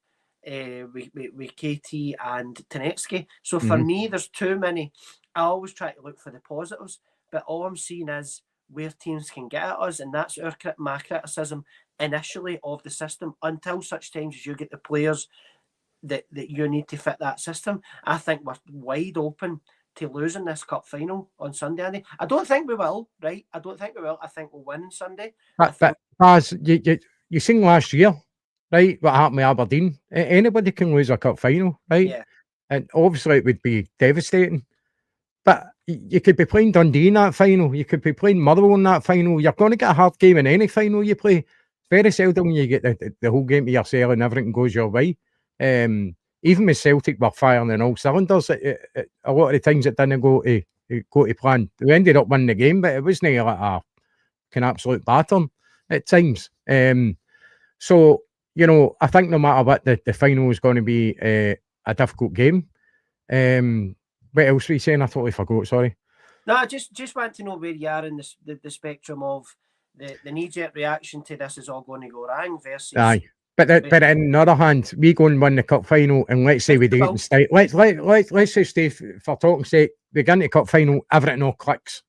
A: with KT and Tenetsky. So for me, there's too many. I always try to look for the positives, but all I'm seeing is where teams can get at us, and that's my criticism initially of the system until such times as you get the players that you need to fit that system. I think we're wide open to losing this cup final on Sunday, Andy. I don't think we will, right? I don't think we will. I think we'll win on Sunday.
B: But Baz, you seen last year, right, what happened with Aberdeen? Anybody can lose a cup final, right?
A: Yeah.
B: And obviously it would be devastating. But you could be playing Dundee in that final. You could be playing Motherwell in that final. You're going to get a hard game in any final you play. Very seldom when you get the whole game to yourself and everything goes your way. Even with Celtic were firing on all cylinders, a lot of the times it didn't go to plan. We ended up winning the game, but it wasn't like an absolute batter at times. So, you know, I think no matter what, the final is going to be a difficult game. What else were you saying? I totally forgot, sorry.
A: No, I just want to know where you are in the spectrum of the knee-jerk reaction to this is all going to go wrong versus...
B: Aye. But on the other hand, we go and win the cup final, and let's say we do it in style. Let's say, Steve, for talking's sake, we get into the cup final, everything all clicks.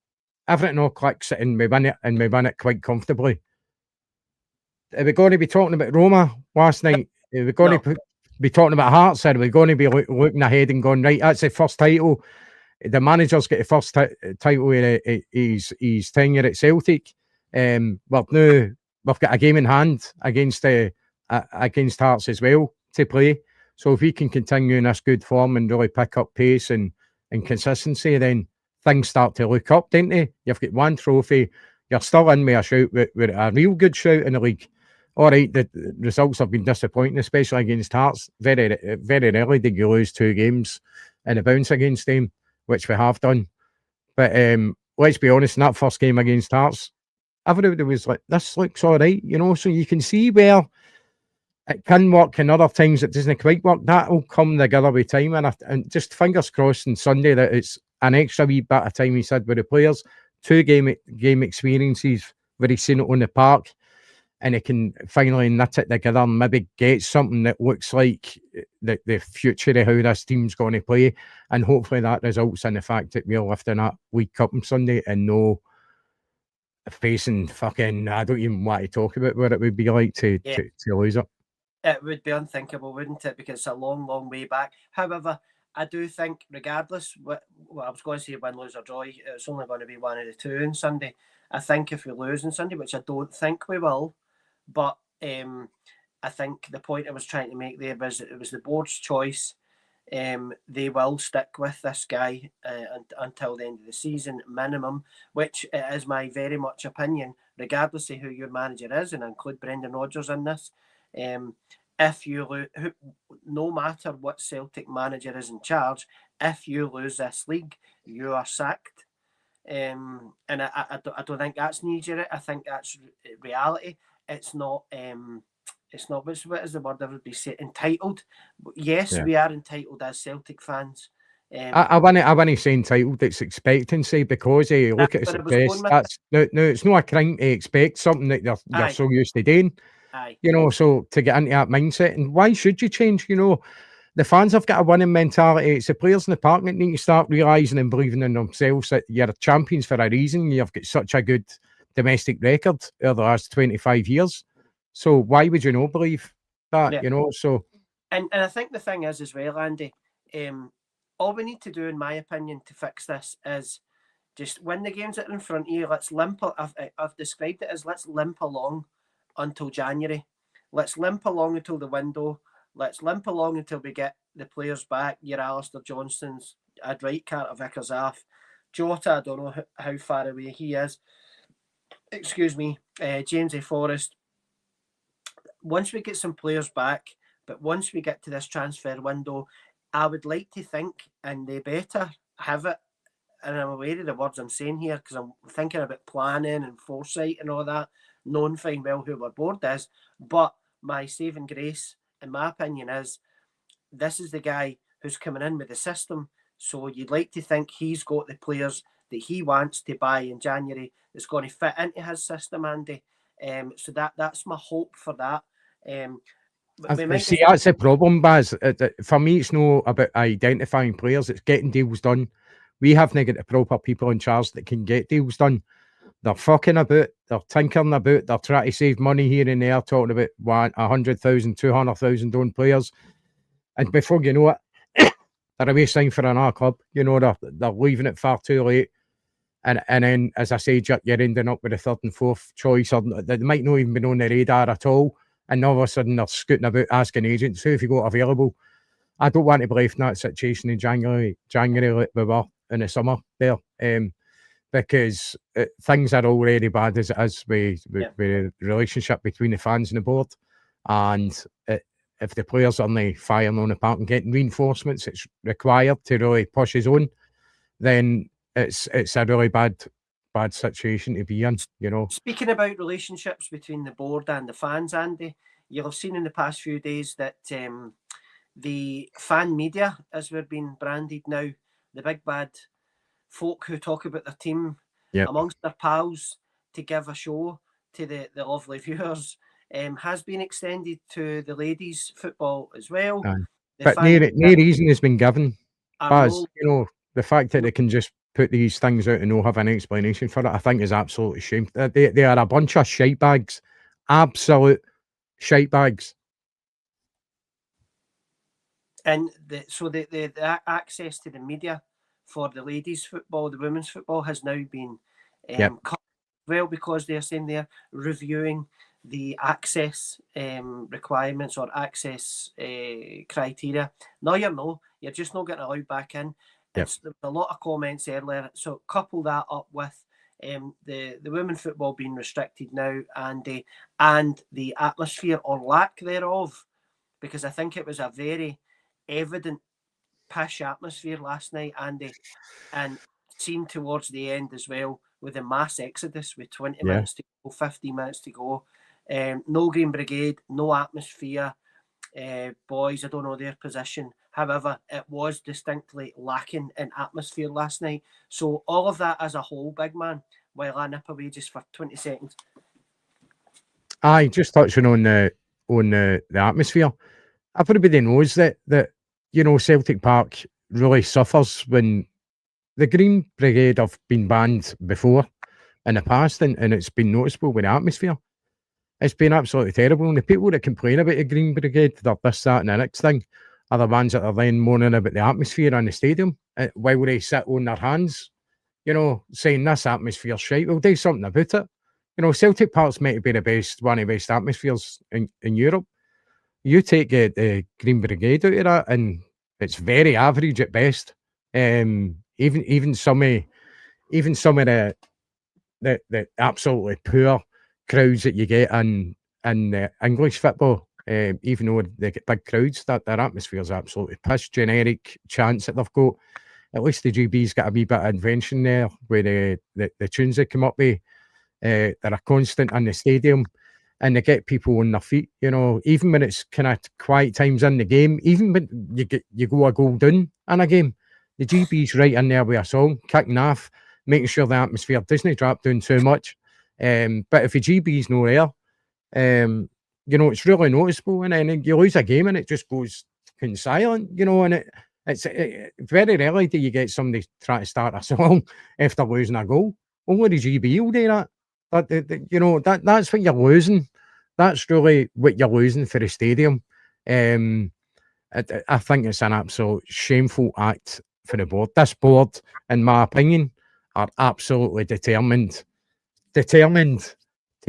B: Everything all clicks, and we win it quite comfortably. Are we going to be talking about Roma last night? Are we going to be talking about Hearts? Or are we going to be looking ahead and going, right, that's the first title. The manager's got the first title in his tenure at Celtic. We've got a game in hand against Hearts as well to play. So if we can continue in this good form and really pick up pace and consistency, then things start to look up, don't they? You've got one trophy. You're still in with a shout, with a real good shout in the league. All right, the results have been disappointing, especially against Hearts. Very, very rarely did you lose 2 games in a bounce against them, which we have done. But let's be honest, in that first game against Hearts, everybody was like, this looks all right, you know. So you can see where it can work, and other times it doesn't quite work. That will come together with time, and just fingers crossed on Sunday that it's an extra wee bit of time, he said, with the players. 2 game experiences where he's seen it on the park, and he can finally knit it together and maybe get something that looks like the future of how this team's going to play. And hopefully that results in the fact that we're lifting that League Cup on Sunday and no facing fucking, I don't even want to talk about what it would be like to lose it.
A: It would be unthinkable, wouldn't it? Because it's a long, long way back. However, I do think, regardless, what I was going to say, win, lose or draw, it's only going to be one of the two on Sunday. I think if we lose on Sunday, which I don't think we will, but I think the point I was trying to make there was it was the board's choice. They will stick with this guy until the end of the season, minimum, which is my very much opinion, regardless of who your manager is, and I include Brendan Rodgers in this. If you lose, no matter what Celtic manager is in charge, if you lose this league, you are sacked. And I don't think that's knee-jerk. I think that's reality. It's not. It's not. What is the word everybody say? Entitled. Yes, we are entitled as Celtic fans.
B: I want to say entitled. It's expectancy, because look at the success. That's no. It's not a crime to expect something that you're so used to doing.
A: Aye.
B: You know, so to get into that mindset, and why should you change? You know, the fans have got a winning mentality. It's the players in the park that need to start realising and believing in themselves that you're champions for a reason. You've got such a good domestic record over the last 25 years. So why would you not believe that? Yeah. You know, so.
A: And I think the thing is as well, Andy, all we need to do, in my opinion, to fix this is just win the games that are in front of you. Let's limp. I've described it as let's limp along until January. Let's limp along until the window. Let's limp along until we get the players back. Your Alistair Johnston's, I'd write Carter Vickers off. Jota, I don't know how far away he is. Excuse me. James A. Forrest. Once we get some players back, but once we get to this transfer window, I would like to think, and they better have it, and I'm aware of the words I'm saying here because I'm thinking about planning and foresight and all that, knowing fine well who our board is. But my saving grace, in my opinion, is this is the guy who's coming in with the system. So you'd like to think he's got the players that he wants to buy in January that's going to fit into his system, Andy. So that's my hope for that.
B: See, that's the problem, Baz. For me, it's not about identifying players, it's getting deals done. We haven't got the proper people in charge that can get deals done. They're fucking about, they're tinkering about, they're trying to save money here and there, talking about 100,000, 200,000 on players. And before you know it, they're away signed for another club. You know, they're leaving it far too late. And then, as I said, you're ending up with a third and fourth choice, or they might not even be on the radar at all. And all of a sudden, they're scooting about asking agents, who have you got available? I don't want to believe in that situation in January like we were in the summer there, because things are already bad as it is with the relationship between the fans and the board. And if the players aren't firing on the park and getting reinforcements it's required to really push his own, then it's a really bad situation to be in, you know.
A: Speaking about relationships between the board and the fans, Andy, you'll have seen in the past few days that the fan media, as we're being branded now, the big bad folk who talk about their team amongst their pals to give a show to the lovely viewers, has been extended to the ladies' football as well.
B: But no reason has been given. Baz, you know, the fact that they can just put these things out and not have any explanation for it, I think is absolutely shameful. They are a bunch of shite bags. Absolute shite bags.
A: And so the access to the media for the ladies' football, the women's football has now been cut well, because they're saying they're reviewing the access requirements or access criteria. No, you're just not getting allowed back in. There's a lot of comments earlier. So couple that up with the women football being restricted now, and the atmosphere or lack thereof, because I think it was a very evident pish atmosphere last night, Andy, and seen towards the end as well with the mass exodus with 20 minutes to go, 15 minutes to go. No Green Brigade, no atmosphere. Boys, I don't know their position. However, it was distinctly lacking in atmosphere last night. So all of that as a whole, big man, while I nip away just for 20 seconds.
B: Aye, just touching on the atmosphere. Everybody knows that you know, Celtic Park really suffers when the Green Brigade have been banned before in the past, and it's been noticeable with the atmosphere. It's been absolutely terrible. And the people that complain about the Green Brigade, they're this, that, and the next thing, are the ones that are then moaning about the atmosphere in the stadium while they sit on their hands, you know, saying this atmosphere's shite. We'll do something about it. You know, Celtic Park's meant to be one of the best atmospheres in Europe. You take the Green Brigade out of that, and it's very average at best. Even some of the absolutely poor crowds that you get in English football, even though they get big crowds, that their atmosphere is absolutely piss. Generic chants that they've got. At least the GB's got a wee bit of invention there with the tunes they come up with. They're a constant in the stadium, and they get people on their feet. You know, even when it's kind of quiet times in the game, even when you go a goal down in a game, the GB's right in there with a song, kicking off, making sure the atmosphere doesn't drop down too much. But if the GB's no there, you know, it's really noticeable, and then you lose a game and it just goes silent, you know, and it's very rarely do you get somebody try to start a song after losing a goal. Only the GB will do that. But you know, that's what you're losing. That's really what you're losing for the stadium. I think it's an absolute shameful act for the board. This board, in my opinion, are absolutely determined to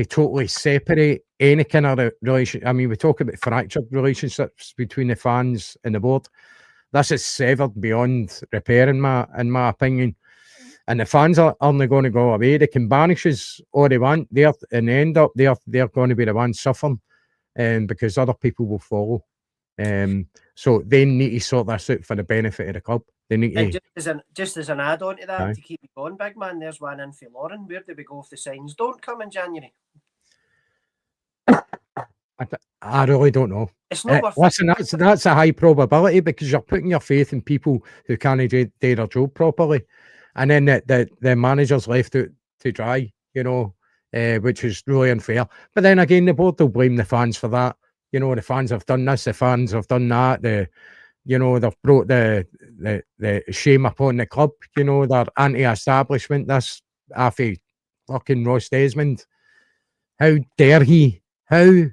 B: totally separate any kind of relation. I mean, we talk about fractured relationships between the fans and the board. This is severed beyond repair, in my opinion. And the fans are only going to go away. They can banish us all they want. They're going to be the ones suffering, because other people will follow. So they need to sort this out for the benefit of the club. They need
A: And
B: to.
A: just as an add-on to that,
B: Aye.
A: to keep it going, big man, there's one in for Lauren. Where do we go if the signs don't come in January?
B: I really don't know.
A: It's not worth
B: Listen, that's a high probability because you're putting your faith in people who can't do their job properly, and then the manager's left out to dry, you know, which is really unfair. But then again, the board will blame the fans for that. You know, the fans have done this, the fans have done that. They've brought the shame upon the club. You know, they're anti-establishment. This after fucking Ross Desmond. How dare he? How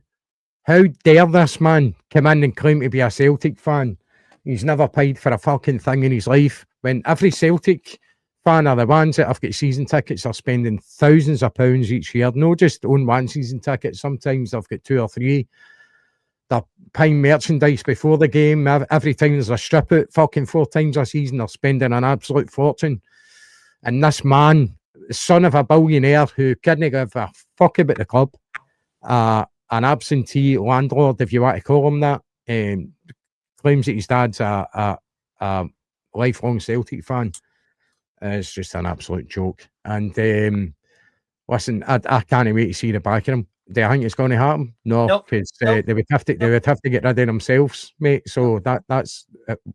B: dare this man come in and claim to be a Celtic fan? He's never paid for a fucking thing in his life. When every Celtic fan are the ones that have got season tickets are spending thousands of pounds each year. Not just own one season ticket. Sometimes they've got 2 or 3. They're buying merchandise before the game. Every time there's a strip out, fucking 4 times a season, they're spending an absolute fortune. And this man, son of a billionaire who couldn't give a fuck about the club, an absentee landlord, if you want to call him that, claims that his dad's a lifelong Celtic fan. It's just an absolute joke. And listen, I can't wait to see the back of him. Do I think it's going to happen? No, because they would have to get rid of themselves, mate. So that's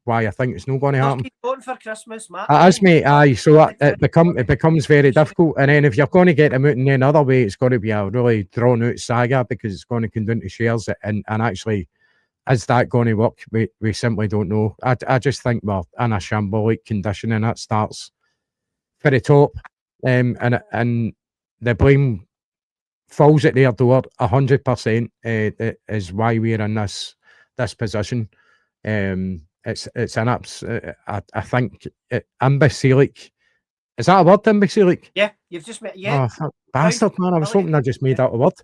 B: why I think it's not going to happen.
A: Keep going for Christmas, Matt.
B: It is, mate. Aye, so it becomes very difficult. And then if you're going to get them out in another way, it's going to be a really drawn out saga because it's going to come down to shares. And actually, is that going to work? We simply don't know. I just think we're in a shambolic condition, and that starts for the top, and the blame falls at their door 100%. Is why we're in this position. It's an I think imbecilic. Is that a word, imbecilic?
A: Yeah, you've just made. Yeah,
B: bastard, man. I was hoping I just made that a word.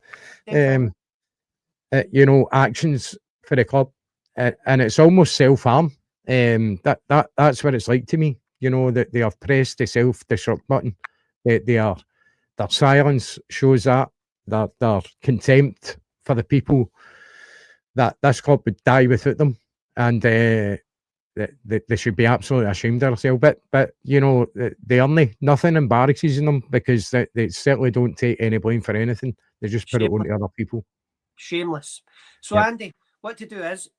B: Actions for the club, and it's almost self-harm. That's what it's like to me. You know, that they have pressed the self-destruct button. Their silence shows that. Their contempt for the people that this club would die without them, and they should be absolutely ashamed of themselves. But you know, nothing embarrasses them because they certainly don't take any blame for anything. They just put it on to other people.
A: Shameless. So yep. Andy, what to do is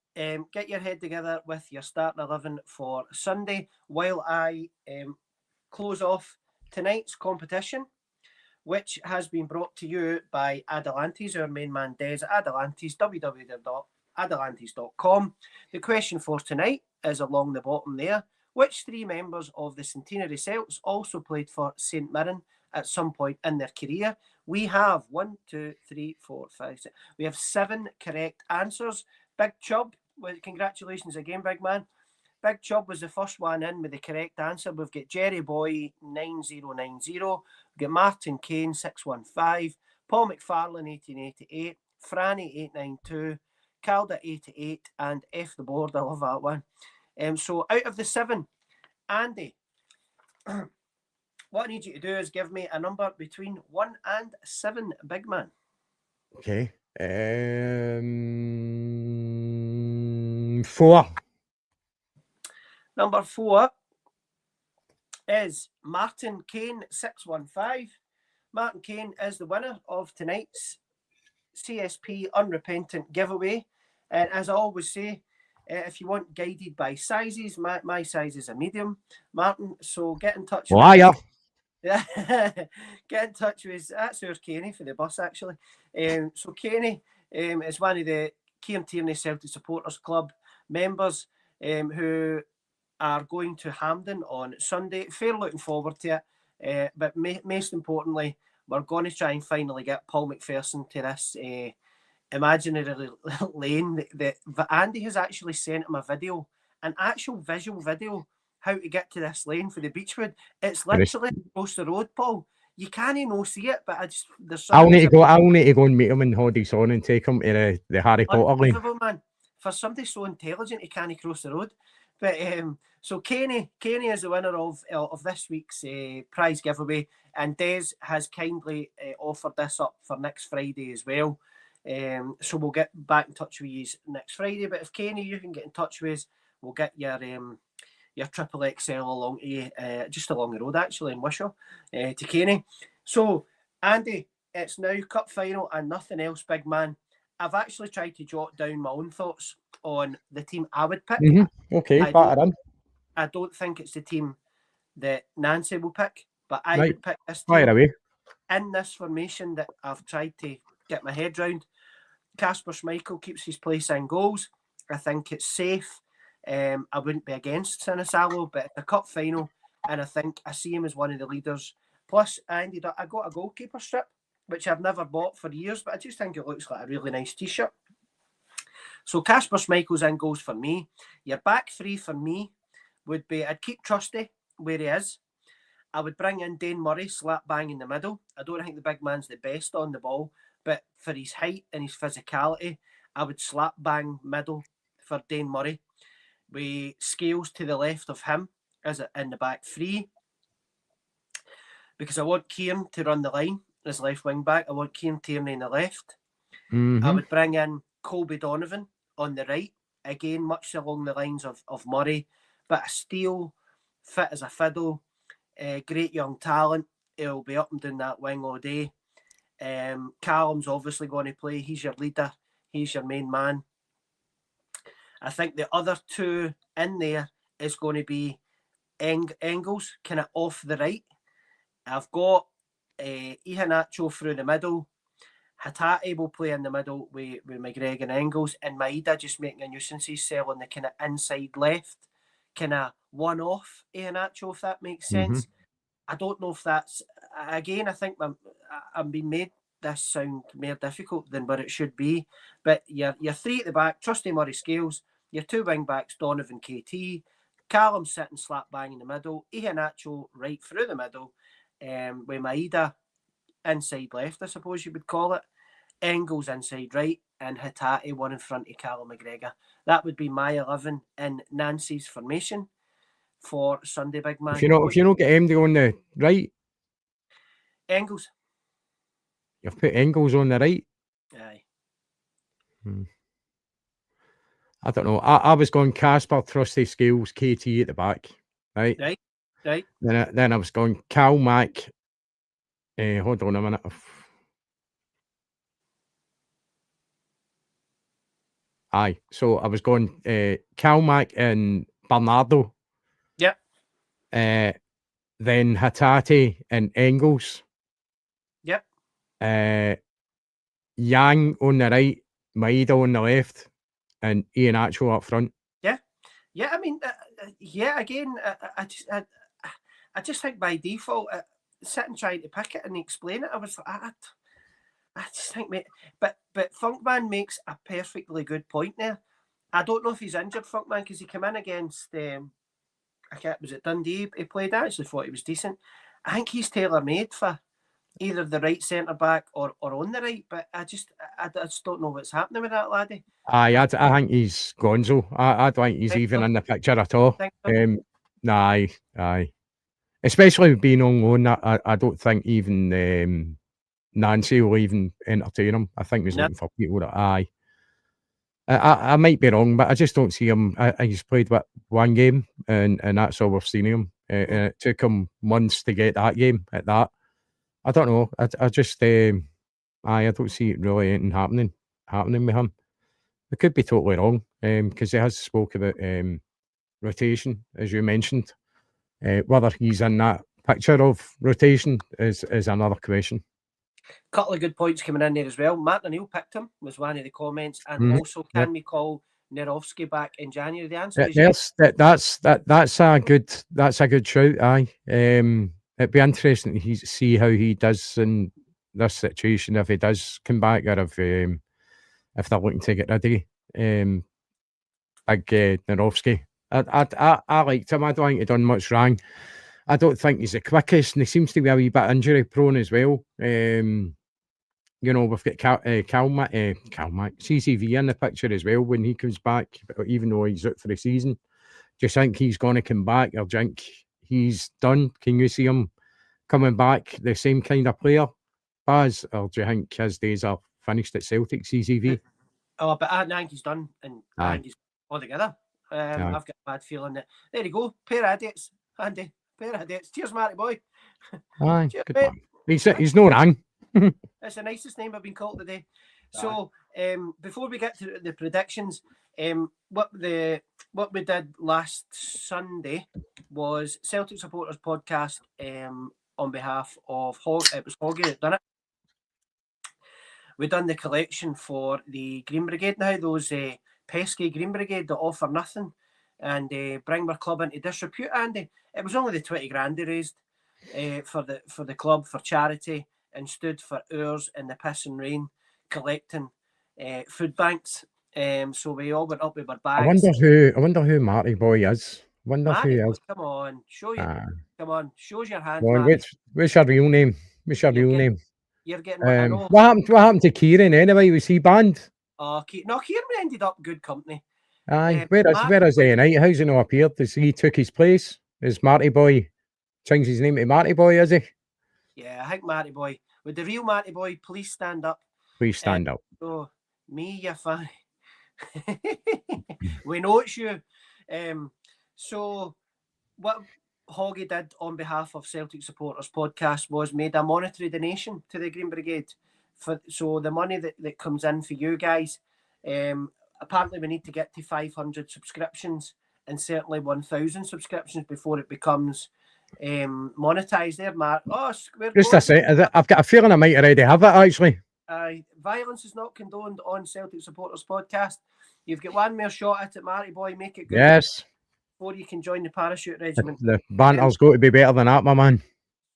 A: get your head together with your starting 11 for Sunday while I close off tonight's competition, which has been brought to you by Adelantes, our main man Des at Adelantes, www.adelantes.com. The question for tonight is along the bottom there. Which 3 members of the Centenary Celts also played for St Mirren at some point in their career? We have 1, 2, 3, 4, 5, 6. We have 7 correct answers. Big Chub, well, congratulations again, big man. Big Chub was the first one in with the correct answer. We've got Jerry Boy 9090. We've got Martin Kane 615. Paul McFarlane 1888. Franny 892. Calda 88 and F the board. I love that one. So out of the 7, Andy, what I need you to do is give me a number between 1 and 7, big man.
B: Okay. 4.
A: Number 4 is Martin Kane 615. Martin Kane is the winner of tonight's CSP Unrepentant giveaway. And as I always say, if you want guided by sizes, my size is a medium, Martin. So get in touch.
B: Liar.
A: Yeah, get in touch with. That's our Kenny for the bus, actually. So Kenny is one of the Kieran Tierney Celtic Supporters Club members who are going to Hampden on Sunday. Fair looking forward to it. But most importantly, we're going to try and finally get Paul McPherson to this imaginary lane. That Andy has actually sent him a video, an actual visual video, how to get to this lane for the Beechwood. It's literally across the road, Paul. You can't even see it, but
B: I'll need to go and meet him in Hoddy's on and take him to the Harry Potter lane.
A: Man. For somebody so intelligent, he can't cross the road. But so Kenny is the winner of this week's prize giveaway, and Des has kindly offered this up for next Friday as well. So we'll get back in touch with you next Friday. But if Kenny, you can get in touch with us, we'll get your triple XL along to you, just along the road actually in Wishaw, to Kenny. So Andy, it's now cup final and nothing else, big man. I've actually tried to jot down my own thoughts on the team I would pick.
B: Okay,
A: I don't think it's the team that Nancy will pick, but I would pick this team
B: away.
A: In this formation that I've tried to get my head round. Kasper Schmeichel keeps his place in goals. I think it's safe. I wouldn't be against Sinisalo, but it's a cup final, and I think I see him as one of the leaders. Plus, I got a goalkeeper strip, which I've never bought for years, but I just think it looks like a really nice T-shirt. So Kasper Schmeichel's in goals for me. Your back three for me would be, I'd keep Trusty where he is. I would bring in Dane Murray, slap bang in the middle. I don't think the big man's the best on the ball, but for his height and his physicality, I would slap bang middle for Dane Murray. With Scales to the left of him as in the back three. Because I want Kieran to run the line as left wing back. I want Kieran Tierney in the left. I would bring in Colby Donovan on the right. Again, much along the lines of Murray. But a steel, fit as a fiddle. Great young talent. He'll be up and down that wing all day. Callum's obviously going to play. He's your leader. He's your main man. I think the other two in there is going to be Engels, kind of off the right. I've got Iheanacho through the middle. Hatate will play in the middle with McGregor and Engels. And Maeda just making a nuisance cell on the kind of inside left. Kind of one-off Iheanacho, if that makes sense. I don't know if that's... Again, I think I'm being made this sound more difficult than what it should be. But your three at the back, Trusty Murray Scales, your two wing backs, Donovan KT, Callum sitting slap bang in the middle, Iheanacho right through the middle, with Maeda inside left, I suppose you would call it, Engels inside right, and Hatate one in front of Callum McGregor. That would be my 11 in Nancy's formation for Sunday, big man.
B: If you don't get MD on the right,
A: Engels.
B: You've put Engels on the right.
A: Aye.
B: I don't know. I was going Casper, Trusty, Scales, KT at the back. Right. Then I was going Cal Mac. Hold on a minute. Aye. So I was going Cal Mac and Bernardo.
A: Yep.
B: Then Hatate and Engels.
A: Yep.
B: Yang on the right, Maeda on the left, and Iheanacho up front.
A: Yeah. I mean, Again, I just think by default, sitting trying to pick it and explain it, I was like, I just think, mate. But Funkman makes a perfectly good point there. I don't know if he's injured, Funkman, because he came in against was it Dundee? He played. I actually thought he was decent. I think he's tailor made for either the right centre back or on the right. But I just don't know what's happening with that laddie.
B: Aye, I think he's gonzo. I don't think he's even in the picture at all. Aye. Especially being on loan, I don't think even Nancy will even entertain him. I think he's looking for people that I might be wrong, but I just don't see him. He's played one game, and that's all we've seen him. And it took him months to get that game at that. I don't know. I just I don't see it really anything happening with him. I could be totally wrong, because he has spoke about rotation, as you mentioned. Whether he's in that picture of rotation is another question.
A: Couple of good points coming in there as well. Matt O'Neill picked him, was one of the comments, and also can we call Nerowski back in January? The answer is yes.
B: That's a good shout. Aye, it'd be interesting to see how he does in this situation, if he does come back, or if they're looking to get rid of big Nerowski. I liked him. I don't think he done much wrong. I don't think he's the quickest, and he seems to be a wee bit injury prone as well. We've got Calmac, CCV in the picture as well when he comes back, even though he's out for the season. Do you think he's going to come back, or do you think he's done? Can you see him coming back the same kind of player, Baz, or do you think his days are finished at Celtic, CCV.
A: Oh, but I think he's done, and I
B: Aye.
A: think he's all together.
B: Aye.
A: I've got a bad feeling that there you go, pair of idiots, Andy, pair of idiots. Cheers, Matty boy.
B: Aye,
A: Cheers,
B: good
A: mate.
B: man. He's no rang.
A: That's the nicest name I've been called today. So, before we get to the predictions, what we did last Sunday was Celtic Supporters Podcast on behalf of it was Hoggy that done it. We done the collection for the Green Brigade now, those pesky Green Brigade that offer nothing and bring their club into disrepute, Andy. It was only the 20 grand they raised for the club for charity and stood for hours in the piss and rain collecting food banks. So we all went up with our bags.
B: I wonder who Marty Boy is.
A: Marty,
B: Who is.
A: come on, show you. Come on, shows your hand.
B: Well,
A: Marty.
B: what's your real name? What's your real name?
A: You're getting what I know.
B: What happened to Kieran anyway? Was he banned?
A: No, Kieran ended up good company.
B: Aye, where is he tonight? How's he not appeared? Has he took his place? Is Marty Boy changed his name to Marty Boy, is he?
A: Yeah, I think Marty Boy. Would the real Marty Boy please stand up?
B: Please stand up.
A: So, me, you fan. We know it's you. So, what Hoggy did on behalf of Celtic Supporters Podcast was made a monetary donation to the Green Brigade. So the money that comes in for you guys, apparently we need to get to 500 subscriptions and certainly 1,000 subscriptions before it becomes monetized there, Mark. Oh,
B: just a second. I've got a feeling I might already have it, actually.
A: Violence is not condoned on Celtic Supporters Podcast. You've got one more shot at it, Marty boy. Make it good.
B: Yes.
A: Before you can join the parachute regiment.
B: The banter's got to be better than that, my man.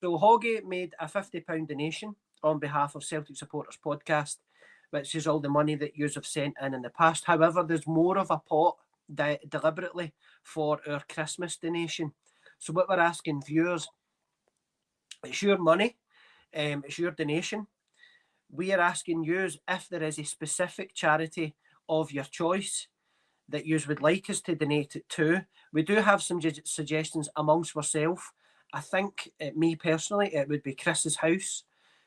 A: So Hoggy made a £50 donation on behalf of Celtic Supporters Podcast, which is all the money that you have sent in the past. However, there's more of a pot deliberately for our Christmas donation. So what we're asking viewers, it's your money, it's your donation. We are asking you if there is a specific charity of your choice that you would like us to donate it to. We do have some suggestions amongst ourselves. I think, me personally, it would be Chris's House,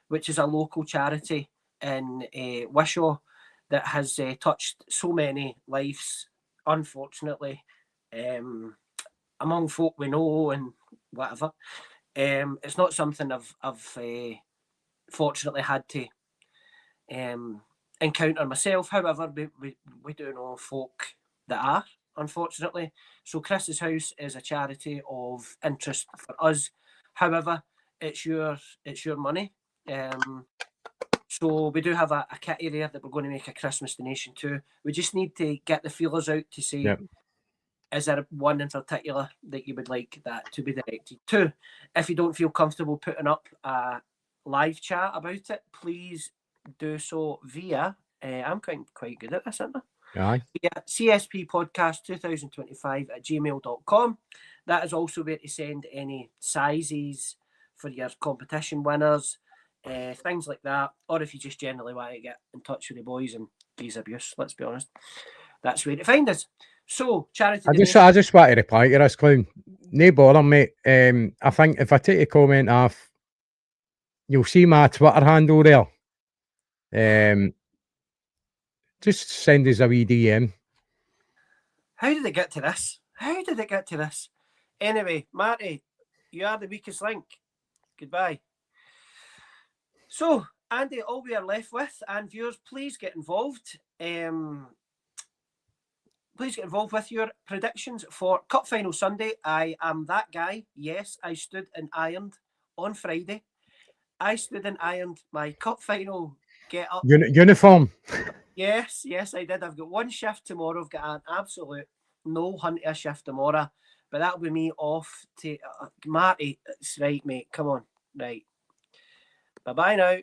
A: which is a local charity in Wishaw that has touched so many lives, unfortunately, among folk we know and whatever. It's not something I've fortunately had to encounter myself. However, we do know folk that are, unfortunately. So Chris's House is a charity of interest for us. However, it's your money. So we do have a kitty there that we're going to make a Christmas donation to. We just need to get the feelers out to see, is there one in particular that you would like that to be directed to? If you don't feel comfortable putting up a live chat about it, please do so via, I'm quite good at this, aren't I?
B: Aye.
A: Via CSP Podcast 2025 at gmail.com. That is also where to send any sizes for your competition winners, things like that. Or if you just generally want to get in touch with the boys and please abuse, let's be honest. That's where to find us. So, charity.
B: I just want to reply to this, clown. No bother, mate. I think if I take a comment off, you'll see my Twitter handle there. Just send us a wee DM.
A: How did it get to this? Anyway, Marty, you are the weakest link. Goodbye. So, Andy, all we are left with, and viewers, please get involved. Please get involved with your predictions for Cup Final Sunday. I am that guy. Yes, I stood and ironed on Friday. I stood and ironed my Cup Final get up.
B: Uniform.
A: Yes, I did. I've got one shift tomorrow. I've got an absolute no hunter shift tomorrow. But that'll be me off to Marty. It's right, mate. Come on. Right. Bye-bye now.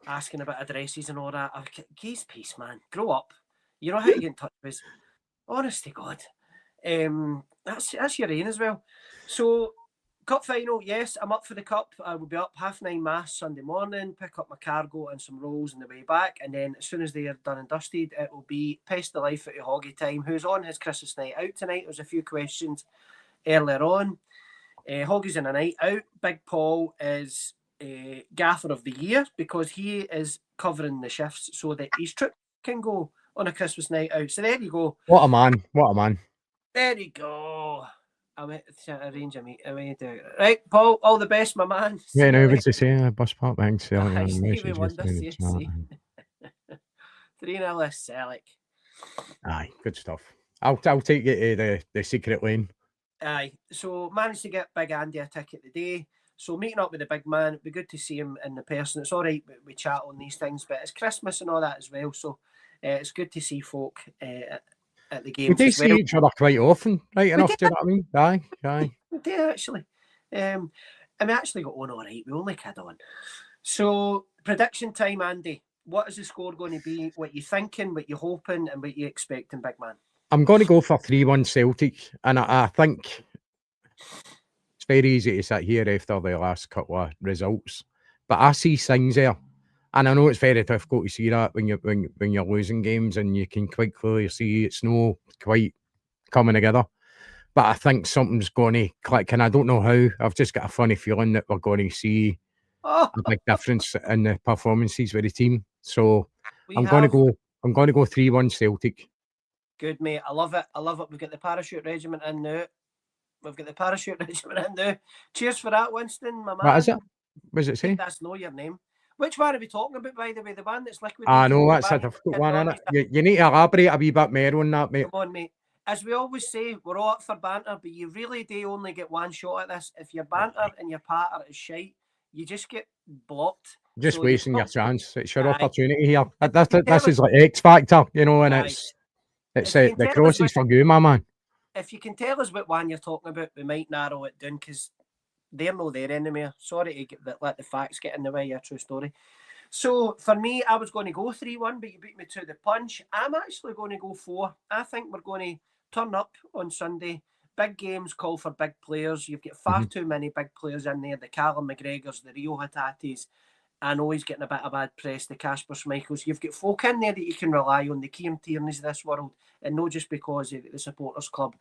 A: Asking about addresses and all that. Geez, peace, man. Grow up. You know how to get in touch with us. Honest to God. That's your aim as well. So, Cup Final, yes, I'm up for the Cup. I will be up 9:30 Mass Sunday morning, pick up my cargo and some rolls on the way back, and then as soon as they are done and dusted, it will be Pest the Life out of Hoggy time, who's on his Christmas night out tonight. There's a few questions earlier on. Hoggy's in a night out. Big Paul is Gaffer of the Year because he is covering the shifts so that his trip can go on a Christmas night out. So there you go.
B: What a man. What a man.
A: There you go. I might arrange a meet. Right, Paul, all the best, my man.
B: Yeah, no, what's to say? Bus park, thanks.
A: Stevie Wonder, see. 3-0 Celtic.
B: Aye, good stuff. I'll take you to the secret lane.
A: Aye, so managed to get Big Andy a ticket today. So meeting up with the big man, it'd be good to see him in the person. It's all right, we chat on these things, but it's Christmas and all that as well. So it's good to see folk at the games.
B: We do see each other quite often, right enough, do you know what I mean? Aye.
A: We do actually. And we actually got on all right. We only kid on. So prediction time, Andy. What is the score going to be? What you thinking, what you hoping, and what you expecting, big man?
B: I'm going to go for 3-1 Celtic, and I think it's very easy to sit here after the last couple of results, but I see signs there, and I know it's very difficult to see that when you're losing games, and you can quite clearly see it's not quite coming together. But I think something's going to click, and I don't know how. I've just got a funny feeling that we're going to see a big difference in the performances with the team. So I'm going to go 3-1 Celtic.
A: Good, mate. I love it. We've got the parachute regiment in now. Cheers for that, Winston, my man.
B: What is it? What does it say?
A: That's not your name. Which one are we talking about, by the way? The one that's liquid?
B: I know, that's a difficult one, isn't it? You need to elaborate a wee bit more on that, mate.
A: Come on, mate. As we always say, we're all up for banter, but you really do only get one shot at this. If your banter and your patter is shite, you just get blocked.
B: Just so wasting your chance. It's your opportunity here. This is like X Factor, you know, and it's the crosses for you, my man.
A: If you can tell us what one you're talking about, we might narrow it down because they're not there anymore. Sorry to let the facts get in the way of your true story. So for me, I was going to go 3-1, but you beat me to the punch. I'm actually going to go 4. I think we're going to turn up on Sunday. Big games call for big players. You've got far too many big players in there. The Callum McGregors, the Rio Hatates. I know he's getting a bit of bad press, the Kasper Schmeichels. You've got folk in there that you can rely on, the Kieran Tierney's of this world, and not just because of the supporters club.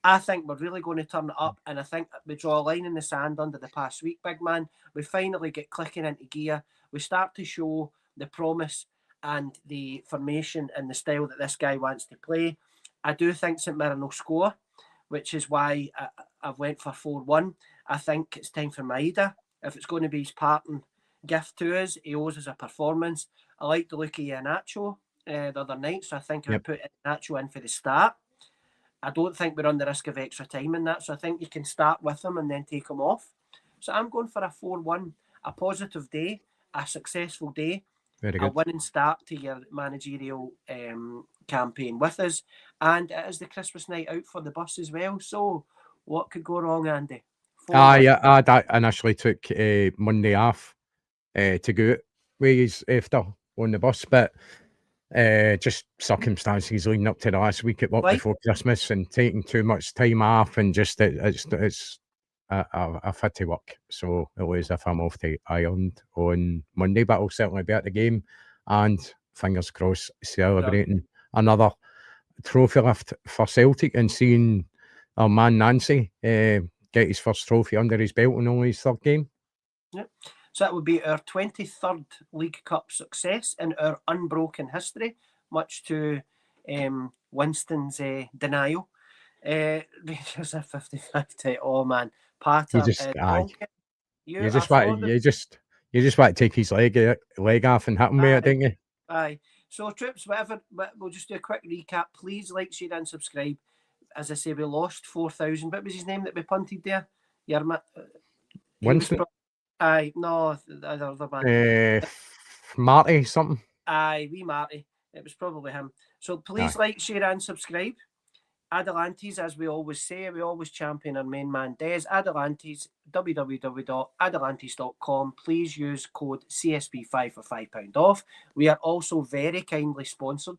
A: I think we're really going to turn it up, and I think we draw a line in the sand under the past week, big man. We finally get clicking into gear. We start to show the promise and the formation and the style that this guy wants to play. I do think St Mirren will score, which is why I've went for 4-1. I think it's time for Maeda. If it's going to be his parting gift to us, he owes us a performance. I like the look of Iheanacho the other night, so I think I put Iheanacho in for the start. I don't think we're on the risk of extra time in that, so I think you can start with him and then take him off. So I'm going for a 4-1, a positive day, a successful day,
B: very good.
A: A winning start to your managerial campaign with us, and it is the Christmas night out for the bus as well. So what could go wrong, Andy?
B: I initially took Monday off to go with after on the bus, but just circumstances leading up to the last week at work before Christmas and taking too much time off, and just I've had to work, so it was if I'm off to Ireland on Monday, but I'll certainly be at the game and fingers crossed celebrating another trophy lift for Celtic and seeing our man Nancy get his first trophy under his belt in only his third game.
A: Yep. So that would be our 23rd League Cup success in our unbroken history, much to Winston's denial. Rangers are 55 title. Oh man, Pater.
B: You just want to take his leg off and hit him with it, didn't you?
A: Aye. So troops, whatever. We'll just do a quick recap. Please like, share, and subscribe. As I say, we lost 4,000. What was his name that we punted there?
B: Winston.
A: Aye, no, the other man.
B: Marty something.
A: Aye, wee Marty. It was probably him. So please like, share, and subscribe. Adelantes, as we always say, we always champion our main man Des. Adelantes, www.adelantes.com. Please use code CSP5 for £5 off. We are also very kindly sponsored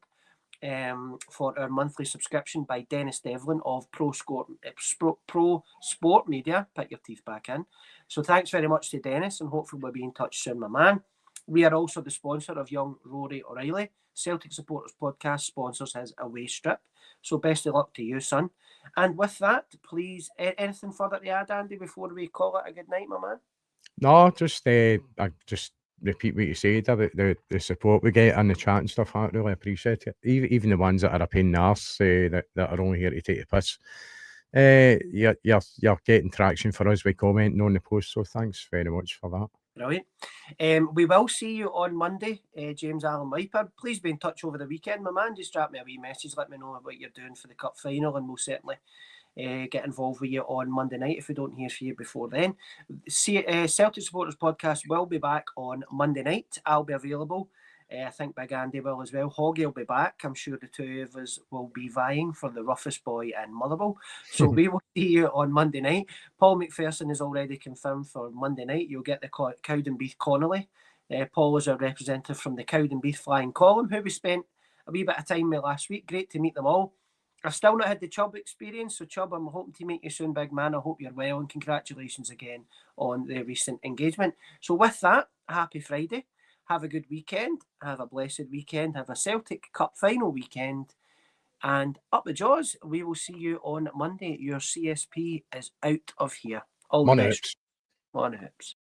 A: for our monthly subscription by Dennis Devlin of Pro Sport Media. Put your teeth back in. So thanks very much to Dennis, and hopefully we'll be in touch soon, my man. We are also the sponsor of young Rory O'Reilly. Celtic Supporters Podcast sponsors his away strip. So best of luck to you, son. And with that, please, anything further to add, Andy, before we call it a good night, my man?
B: No, just I just repeat what you said about the support we get and the chat and stuff. I really appreciate it. Even the ones that are a pain in the arse, that are only here to take the piss. You're getting traction for us by commenting on the post, so thanks very much for that.
A: Brilliant. We will see you on Monday, James Allen Wiper. Please be in touch over the weekend, my man. Just drop me a wee message, let me know what you're doing for the cup final, and we'll certainly get involved with you on Monday night if we don't hear from you before then. Celtic Supporters Podcast will be back on Monday night. I'll be available. I think Big Andy will as well. Hoggy will be back. I'm sure the two of us will be vying for the roughest boy in Motherwell. So we will see you on Monday night. Paul McPherson is already confirmed for Monday night. You'll get the Cowdenbeath Connolly. Paul is our representative from the Cowdenbeath Flying Column, who we spent a wee bit of time with last week. Great to meet them all. I've still not had the Chubb experience, so Chubb, I'm hoping to meet you soon, big man. I hope you're well, and congratulations again on the recent engagement. So with that, happy Friday. Have a good weekend. Have a blessed weekend. Have a Celtic Cup final weekend. And up the jaws, we will see you on Monday. Your CSP is out of here. All the best.
B: Hoops.
A: On hoops.